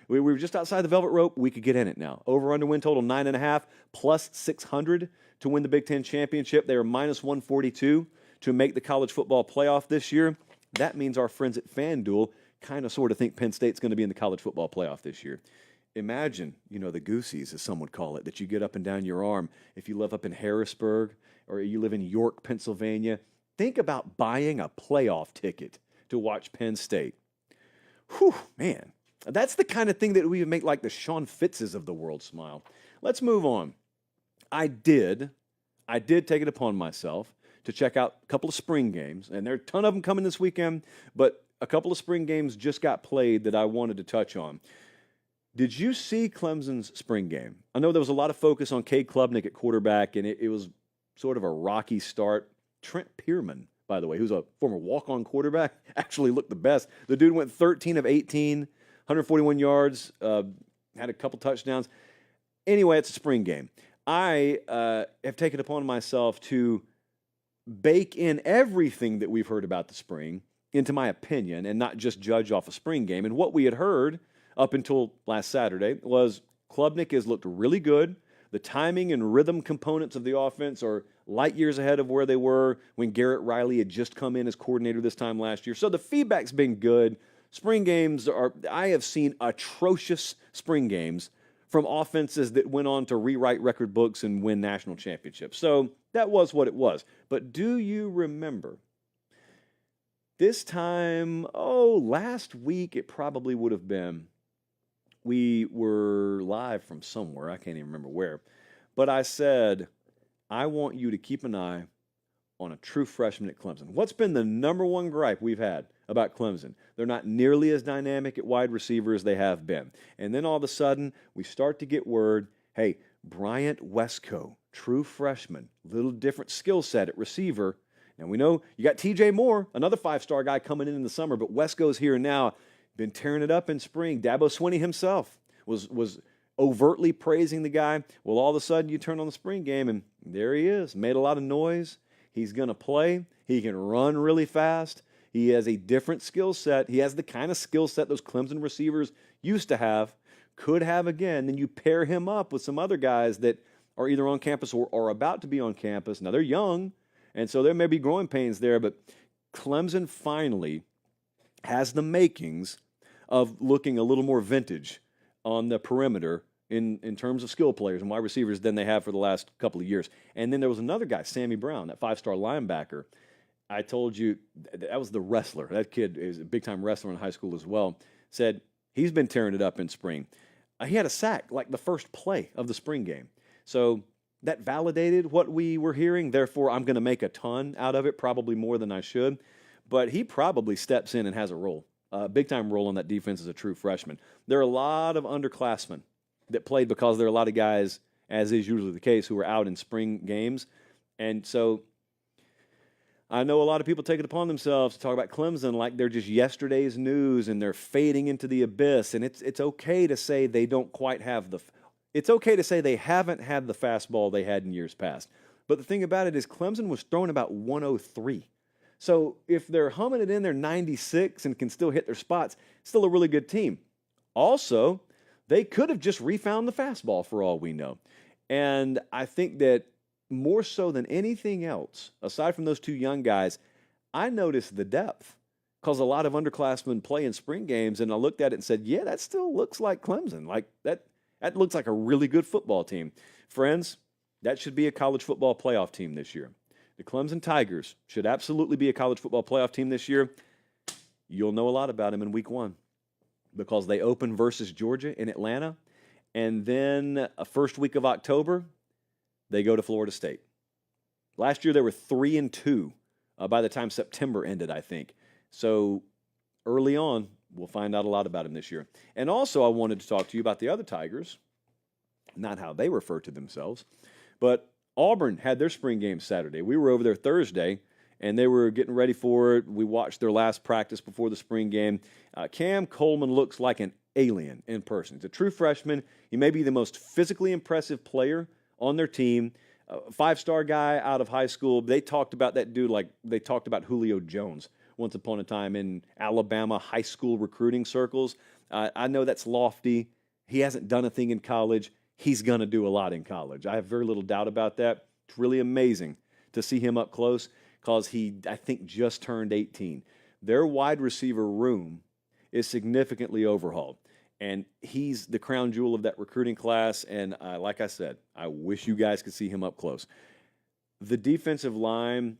We were just outside the velvet rope. We could get in it now. Over-under win total 9.5, plus 600 to win the Big Ten championship. They are minus 142 to make the college football playoff this year. That means our friends at FanDuel kind of sort of think Penn State's going to be in the college football playoff this year. Imagine, the goosies, as some would call it, that you get up and down your arm if you live up in Harrisburg or you live in York, Pennsylvania. Think about buying a playoff ticket to watch Penn State. Whew, man. That's the kind of thing that we would make like the Sean Fitzes of the world smile. Let's move on. I did take it upon myself to check out a couple of spring games, and there are a ton of them coming this weekend, but a couple of spring games just got played that I wanted to touch on. Did you see Clemson's spring game? I know there was a lot of focus on Cade Klubnik at quarterback, and it was sort of a rocky start. Trent Pierman, by the way, who's a former walk-on quarterback, actually looked the best. The dude went 13 of 18, 141 yards, had a couple touchdowns. Anyway, it's a spring game. I have taken upon myself to bake in everything that we've heard about the spring into my opinion and not just judge off a spring game. And what we had heard up until last Saturday was Klubnik has looked really good. The timing and rhythm components of the offense are light years ahead of where they were when Garrett Riley had just come in as coordinator this time last year. So the feedback's been good. Spring games I have seen atrocious spring games from offenses that went on to rewrite record books and win national championships. So that was what it was. But do you remember this time, last week it probably would have been, we were live from somewhere, I can't even remember where, but I said, I want you to keep an eye on a true freshman at Clemson. What's been the number one gripe we've had about Clemson? They're not nearly as dynamic at wide receiver as they have been. And then all of a sudden, we start to get word, hey, Bryant Wesco, true freshman, little different skill set at receiver. Now we know you got TJ Moore, another five-star guy coming in the summer, but Wesco's here now, been tearing it up in spring. Dabo Swinney himself was overtly praising the guy. Well, all of a sudden you turn on the spring game and there he is, made a lot of noise. He's going to play. He can run really fast. He has a different skill set. He has the kind of skill set those Clemson receivers used to have, could have again. Then you pair him up with some other guys that are either on campus or are about to be on campus. Now, they're young, and so there may be growing pains there, but Clemson finally has the makings of looking a little more vintage on the perimeter in terms of skill players and wide receivers than they have for the last couple of years. And then there was another guy, Sammy Brown, that five-star linebacker. I told you that was the wrestler. That kid is a big-time wrestler in high school as well. Said he's been tearing it up in spring. He had a sack like the first play of the spring game. So that validated what we were hearing. Therefore, I'm going to make a ton out of it, probably more than I should. But he probably steps in and has a role, a big-time role on that defense as a true freshman. There are a lot of underclassmen that played because there are a lot of guys, as is usually the case, who are out in spring games. And so I know a lot of people take it upon themselves to talk about Clemson like they're just yesterday's news and they're fading into the abyss. And it's okay to say they don't quite have it's okay to say they haven't had the fastball they had in years past. But the thing about it is Clemson was throwing about 103. So if they're humming it in their 96 and can still hit their spots, still a really good team. Also, they could have just refound the fastball for all we know. And I think that more so than anything else, aside from those two young guys, I noticed the depth because a lot of underclassmen play in spring games, and I looked at it and said, yeah, that still looks like Clemson. Like that looks like a really good football team. Friends, that should be a college football playoff team this year. The Clemson Tigers should absolutely be a college football playoff team this year. You'll know a lot about them in week 1. Because they open versus Georgia in Atlanta. And then first week of October, they go to Florida State. Last year, they were 3-2 by the time September ended, I think. So early on, we'll find out a lot about them this year. And also, I wanted to talk to you about the other Tigers, not how they refer to themselves, but Auburn had their spring game Saturday. We were over there Thursday, and they were getting ready for it. We watched their last practice before the spring game. Cam Coleman looks like an alien in person. He's a true freshman. He may be the most physically impressive player on their team. Five-star guy out of high school. They talked about that dude like they talked about Julio Jones once upon a time in Alabama high school recruiting circles. I know that's lofty. He hasn't done a thing in college. He's going to do a lot in college. I have very little doubt about that. It's really amazing to see him up close because he, I think, just turned 18. Their wide receiver room is significantly overhauled. And he's the crown jewel of that recruiting class. And like I said, I wish you guys could see him up close. The defensive line,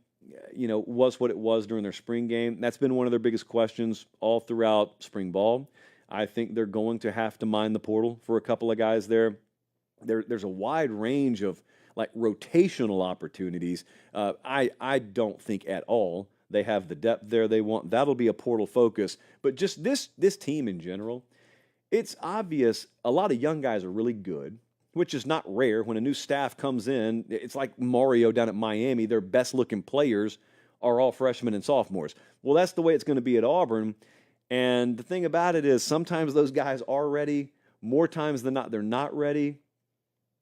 was what it was during their spring game. That's been one of their biggest questions all throughout spring ball. I think they're going to have to mine the portal for a couple of guys there. There's a wide range of like rotational opportunities. I don't think at all they have the depth there they want. That'll be a portal focus. But just this team in general, it's obvious a lot of young guys are really good, which is not rare. When a new staff comes in, it's like Mario down at Miami. Their best-looking players are all freshmen and sophomores. Well, that's the way it's going to be at Auburn. And the thing about it is sometimes those guys are ready. More times than not, they're not ready.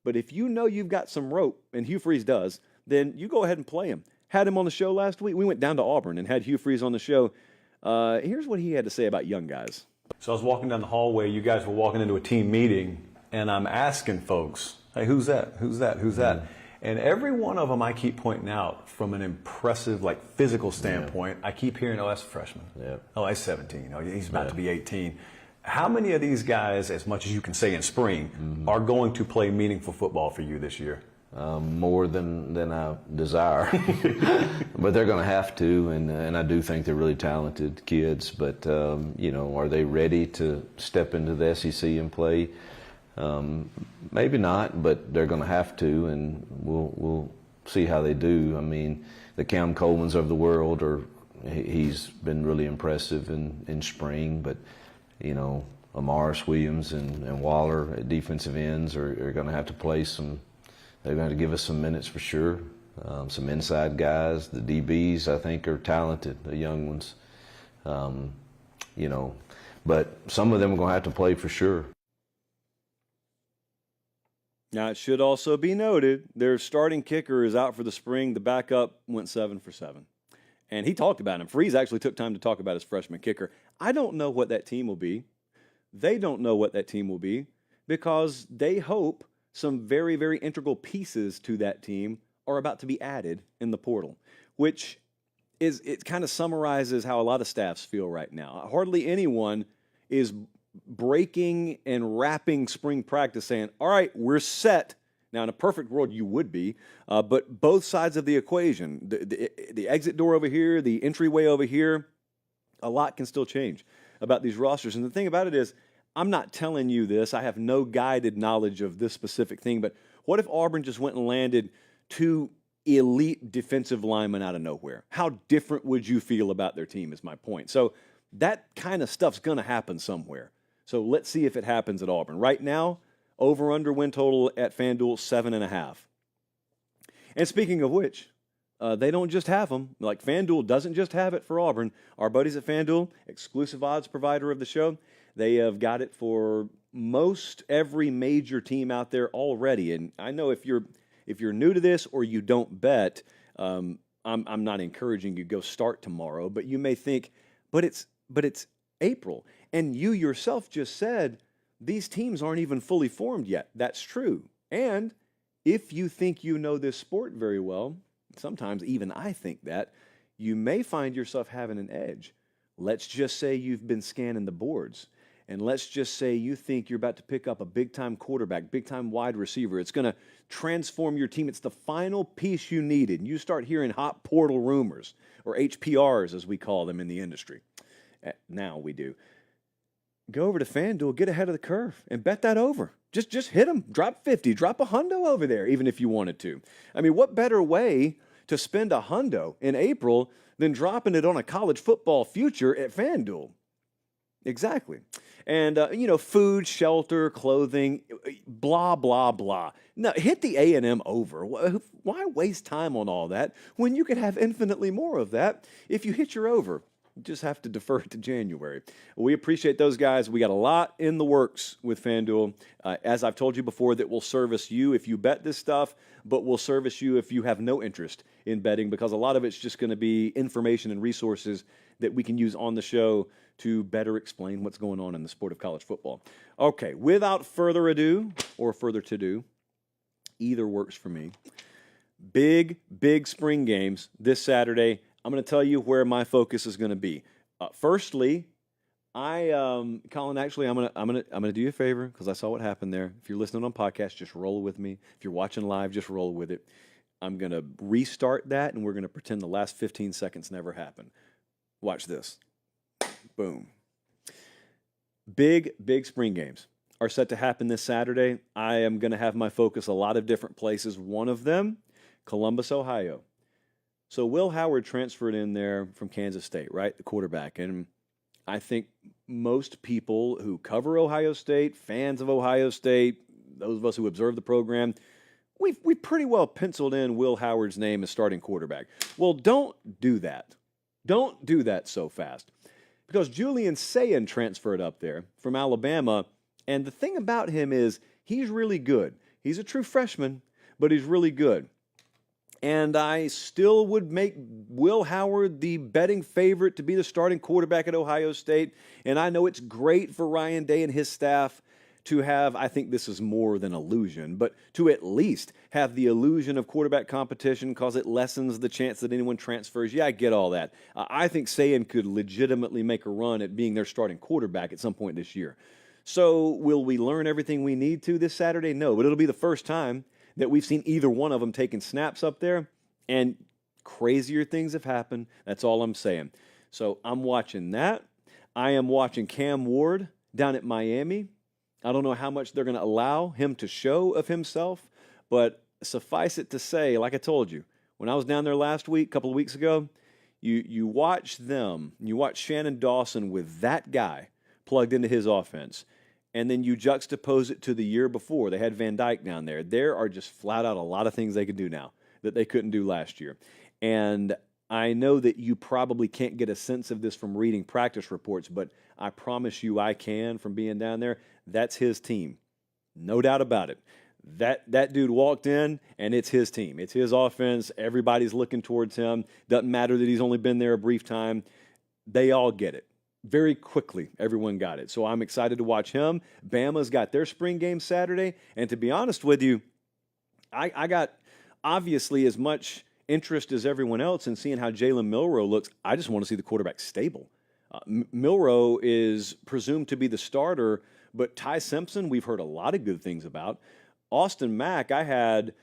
But if you know you've got some rope, and Hugh Freeze does, then you go ahead and play him. Had him on the show last week. We went down to Auburn and had Hugh Freeze on the show. Here's what he had to say about young guys. So I was walking down the hallway. You guys were walking into a team meeting, and I'm asking folks, hey, who's that? Who's that? Who's that? And every one of them I keep pointing out from an impressive, like, physical standpoint. I keep hearing, oh, that's a freshman. Oh, he's 17. Oh, he's about to be 18. How many of these guys, as much as you can say in spring, are going to play meaningful football for you this year? More than I desire, but they're going to have to, and I do think they're really talented kids. But you know, are they ready to step into the SEC and play? Maybe not, but they're going to have to, and we'll see how they do. I mean, the Cam Colemans of the world, he's been really impressive in spring, but you know, Amaris Williams and Waller at defensive ends are going to have to play some. They're going to give us some minutes for sure. Some inside guys. The DBs, I think, are talented, the young ones. You know, but some of them are going to have to play for sure. Now, it should also be noted, their starting kicker is out for the spring. The backup went 7 for 7. And he talked about him. Freeze actually took time to talk about his freshman kicker. I don't know what that team will be. They don't know what that team will be because they hope some very, very integral pieces to that team are about to be added in the portal, which it kind of summarizes how a lot of staffs feel right now. Hardly anyone is breaking and wrapping spring practice saying, all right, we're set. Now, in a perfect world, you would be, but both sides of the equation, the exit door over here, the entryway over here, a lot can still change about these rosters. And the thing about it is, I'm not telling you this. I have no guided knowledge of this specific thing, but what if Auburn just went and landed 2 elite defensive linemen out of nowhere? How different would you feel about their team is my point. So that kind of stuff's going to happen somewhere. So let's see if it happens at Auburn. Right now, over-under win total at FanDuel, 7.5. And speaking of which, they don't just have them. Like FanDuel doesn't just have it for Auburn. Our buddies at FanDuel, exclusive odds provider of the show, they have got it for most every major team out there already. And I know if you're new to this or you don't bet, I'm not encouraging you to go start tomorrow. But you may think, but it's April, and you yourself just said these teams aren't even fully formed yet. That's true. And if you think you know this sport very well, sometimes even I think that, you may find yourself having an edge. Let's just say you've been scanning the boards. And let's just say you think you're about to pick up a big-time quarterback, big-time wide receiver. It's going to transform your team. It's the final piece you needed. And you start hearing hot portal rumors, or HPRs as we call them in the industry. Now we do. Go over to FanDuel, get ahead of the curve, and bet that over. Just hit them. Drop 50. Drop a hundo over there, even if you wanted to. I mean, what better way to spend a hundo in April than dropping it on a college football future at FanDuel? Exactly. And, food, shelter, clothing, blah, blah, blah. No, hit the A&M over. Why waste time on all that when you could have infinitely more of that if you hit your over? You just have to defer it to January. We appreciate those guys. We got a lot in the works with FanDuel. As I've told you before, that will service you if you bet this stuff, but will service you if you have no interest in betting, because a lot of it's just going to be information and resources that we can use on the show to better explain what's going on in the sport of college football. Okay, without further ado, or further to do, either works for me. Big spring games this Saturday. I'm going to tell you where my focus is going to be. Firstly, Colin, actually, I'm gonna do you a favor because I saw what happened there. If you're listening on podcast, just roll with me. If you're watching live, just roll with it. I'm going to restart that, and we're going to pretend the last 15 seconds never happened. Watch this. Boom. Big spring games are set to happen this Saturday. I am going to have my focus a lot of different places. One of them, Columbus, Ohio. So Will Howard transferred in there from Kansas State, right? The quarterback. And I think most people who cover Ohio State, fans of Ohio State, those of us who observe the program, we've pretty well penciled in Will Howard's name as starting quarterback. Well, don't do that. Don't do that so fast. Because Julian Sayin transferred up there from Alabama, and the thing about him is he's really good. He's a true freshman, but he's really good. And I still would make Will Howard the betting favorite to be the starting quarterback at Ohio State. And I know it's great for Ryan Day and his staff to have, I think this is more than illusion, but to at least have the illusion of quarterback competition because it lessens the chance that anyone transfers. Yeah, I get all that. I think Sayan could legitimately make a run at being their starting quarterback at some point this year. So will we learn everything we need to this Saturday? No, but it'll be the first time that we've seen either one of them taking snaps up there, and crazier things have happened. That's all I'm saying. So I'm watching that. I am watching Cam Ward down at Miami. I don't know how much they're going to allow him to show of himself, but suffice it to say, like I told you, when I was down there last week, a couple of weeks ago, you watch them, you watch Shannon Dawson with that guy plugged into his offense, and then you juxtapose it to the year before. They had Van Dyke down there. There are just flat out a lot of things they could do now that they couldn't do last year. And I know that you probably can't get a sense of this from reading practice reports, but I promise you I can from being down there. That's his team. No doubt about it. That dude walked in, and it's his team. It's his offense. Everybody's looking towards him. Doesn't matter that he's only been there a brief time. They all get it. Very quickly, everyone got it. So I'm excited to watch him. Bama's got their spring game Saturday. And to be honest with you, I got obviously as much interest as everyone else in seeing how Jalen Milroe looks. I just want to see the quarterback stable. Milroe is presumed to be the starter, but Ty Simpson, we've heard a lot of good things about. Austin Mack, I had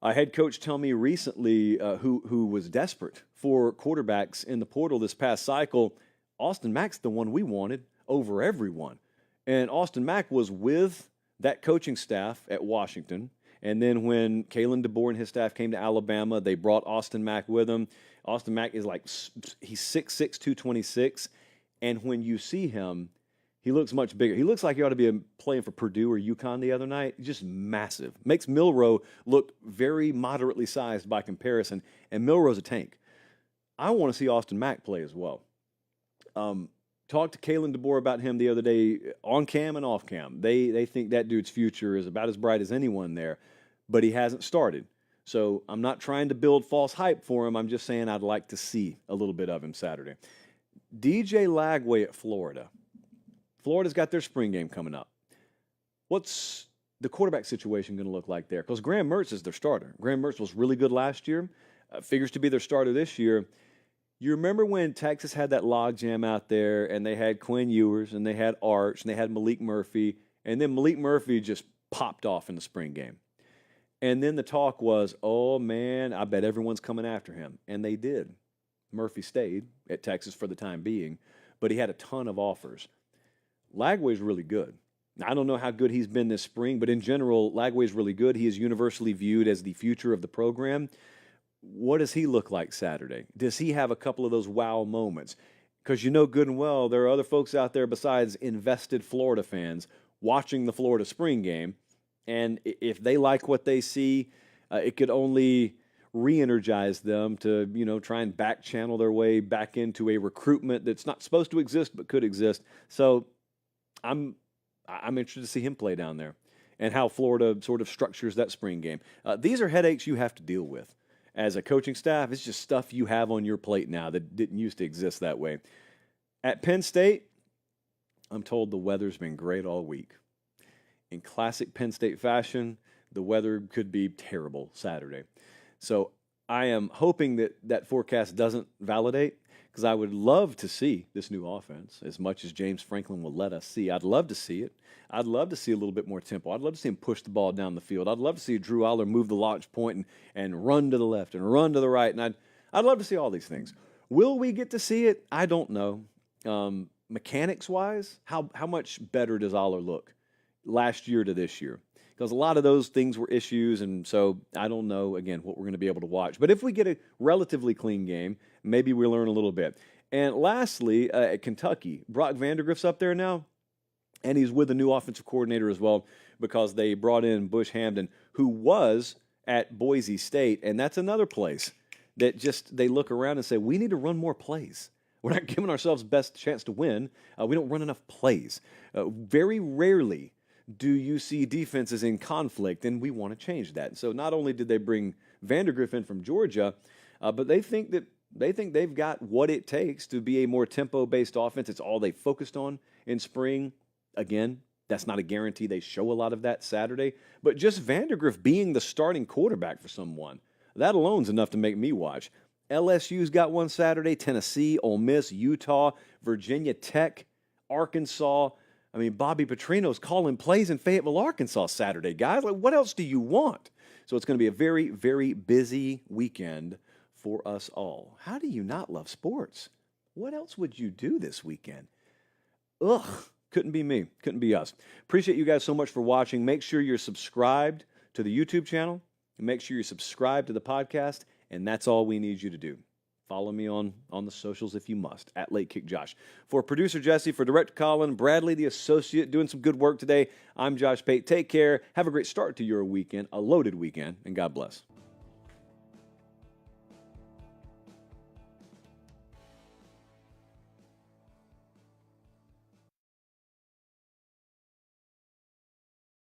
a head coach tell me recently who was desperate for quarterbacks in the portal this past cycle. Austin Mack's the one we wanted over everyone. And Austin Mack was with that coaching staff at Washington. And then when Kalen DeBoer and his staff came to Alabama, they brought Austin Mack with him. Austin Mack is he's 6'6", 226. And when you see him, he looks much bigger. He looks like he ought to be playing for Purdue or UConn the other night. Just massive. Makes Milroe look very moderately sized by comparison. And Milroe's a tank. I want to see Austin Mack play as well. Talked to Kalen DeBoer about him the other day on cam and off cam. They think that dude's future is about as bright as anyone there, but he hasn't started. So I'm not trying to build false hype for him. I'm just saying I'd like to see a little bit of him Saturday. DJ Lagway at Florida. Florida's got their spring game coming up. What's the quarterback situation going to look like there? Because Graham Mertz is their starter. Graham Mertz was really good last year. Figures to be their starter this year. You remember when Texas had that logjam out there, and they had Quinn Ewers, and they had Arch, and they had Malik Murphy, and then Malik Murphy just popped off in the spring game. And then the talk was, oh, man, I bet everyone's coming after him. And they did. Murphy stayed at Texas for the time being, but he had a ton of offers. Lagway's really good. I don't know how good he's been this spring, but in general, Lagway's really good. He is universally viewed as the future of the program. What does he look like Saturday? Does he have a couple of those wow moments? Because you know good and well there are other folks out there besides invested Florida fans watching the Florida spring game, and if they like what they see, it could only re-energize them to, try and back channel their way back into a recruitment that's not supposed to exist but could exist. So I'm interested to see him play down there and how Florida sort of structures that spring game. These are headaches you have to deal with. As a coaching staff, it's just stuff you have on your plate now that didn't used to exist that way. At Penn State, I'm told the weather's been great all week. In classic Penn State fashion, the weather could be terrible Saturday. So I am hoping that forecast doesn't validate, because I would love to see this new offense as much as James Franklin will let us see. I'd love to see it. I'd love to see a little bit more tempo. I'd love to see him push the ball down the field. I'd love to see Drew Aller move the launch point and run to the left and run to the right. And I'd love to see all these things. Will we get to see it? I don't know. Mechanics-wise, how much better does Aller look last year to this year? Because a lot of those things were issues, and so I don't know, again, what we're going to be able to watch. But if we get a relatively clean game, maybe we learn a little bit. And lastly, at Kentucky, Brock Vandegrift's up there now, and he's with a new offensive coordinator as well, because they brought in Bush Hamdan, who was at Boise State, and that's another place that just they look around and say, we need to run more plays. We're not giving ourselves best chance to win. We don't run enough plays. Very rarely do you see defenses in conflict, and we want to change that. So not only did they bring Vandegrift in from Georgia, but they think they've got what it takes to be a more tempo-based offense. It's all they focused on in spring. Again, That's not a guarantee they show a lot of that Saturday. But just Vandegrift being the starting quarterback for someone, that alone's enough to make me watch. LSU's got one Saturday, Tennessee, Ole Miss, Utah, Virginia Tech, Arkansas. I mean, Bobby Petrino's calling plays in Fayetteville, Arkansas Saturday, guys. Like, what else do you want? So it's going to be a very, very busy weekend for us all. How do you not love sports? What else would you do this weekend? Ugh, couldn't be me. Couldn't be us. Appreciate you guys so much for watching. Make sure you're subscribed to the YouTube channel. And make sure you're subscribed to the podcast. And that's all we need you to do. Follow me on the socials if you must, at Late Kick Josh. For producer Jesse, for director Colin, Bradley, the associate, doing some good work today, I'm Josh Pate. Take care. Have a great start to your weekend, a loaded weekend, and God bless.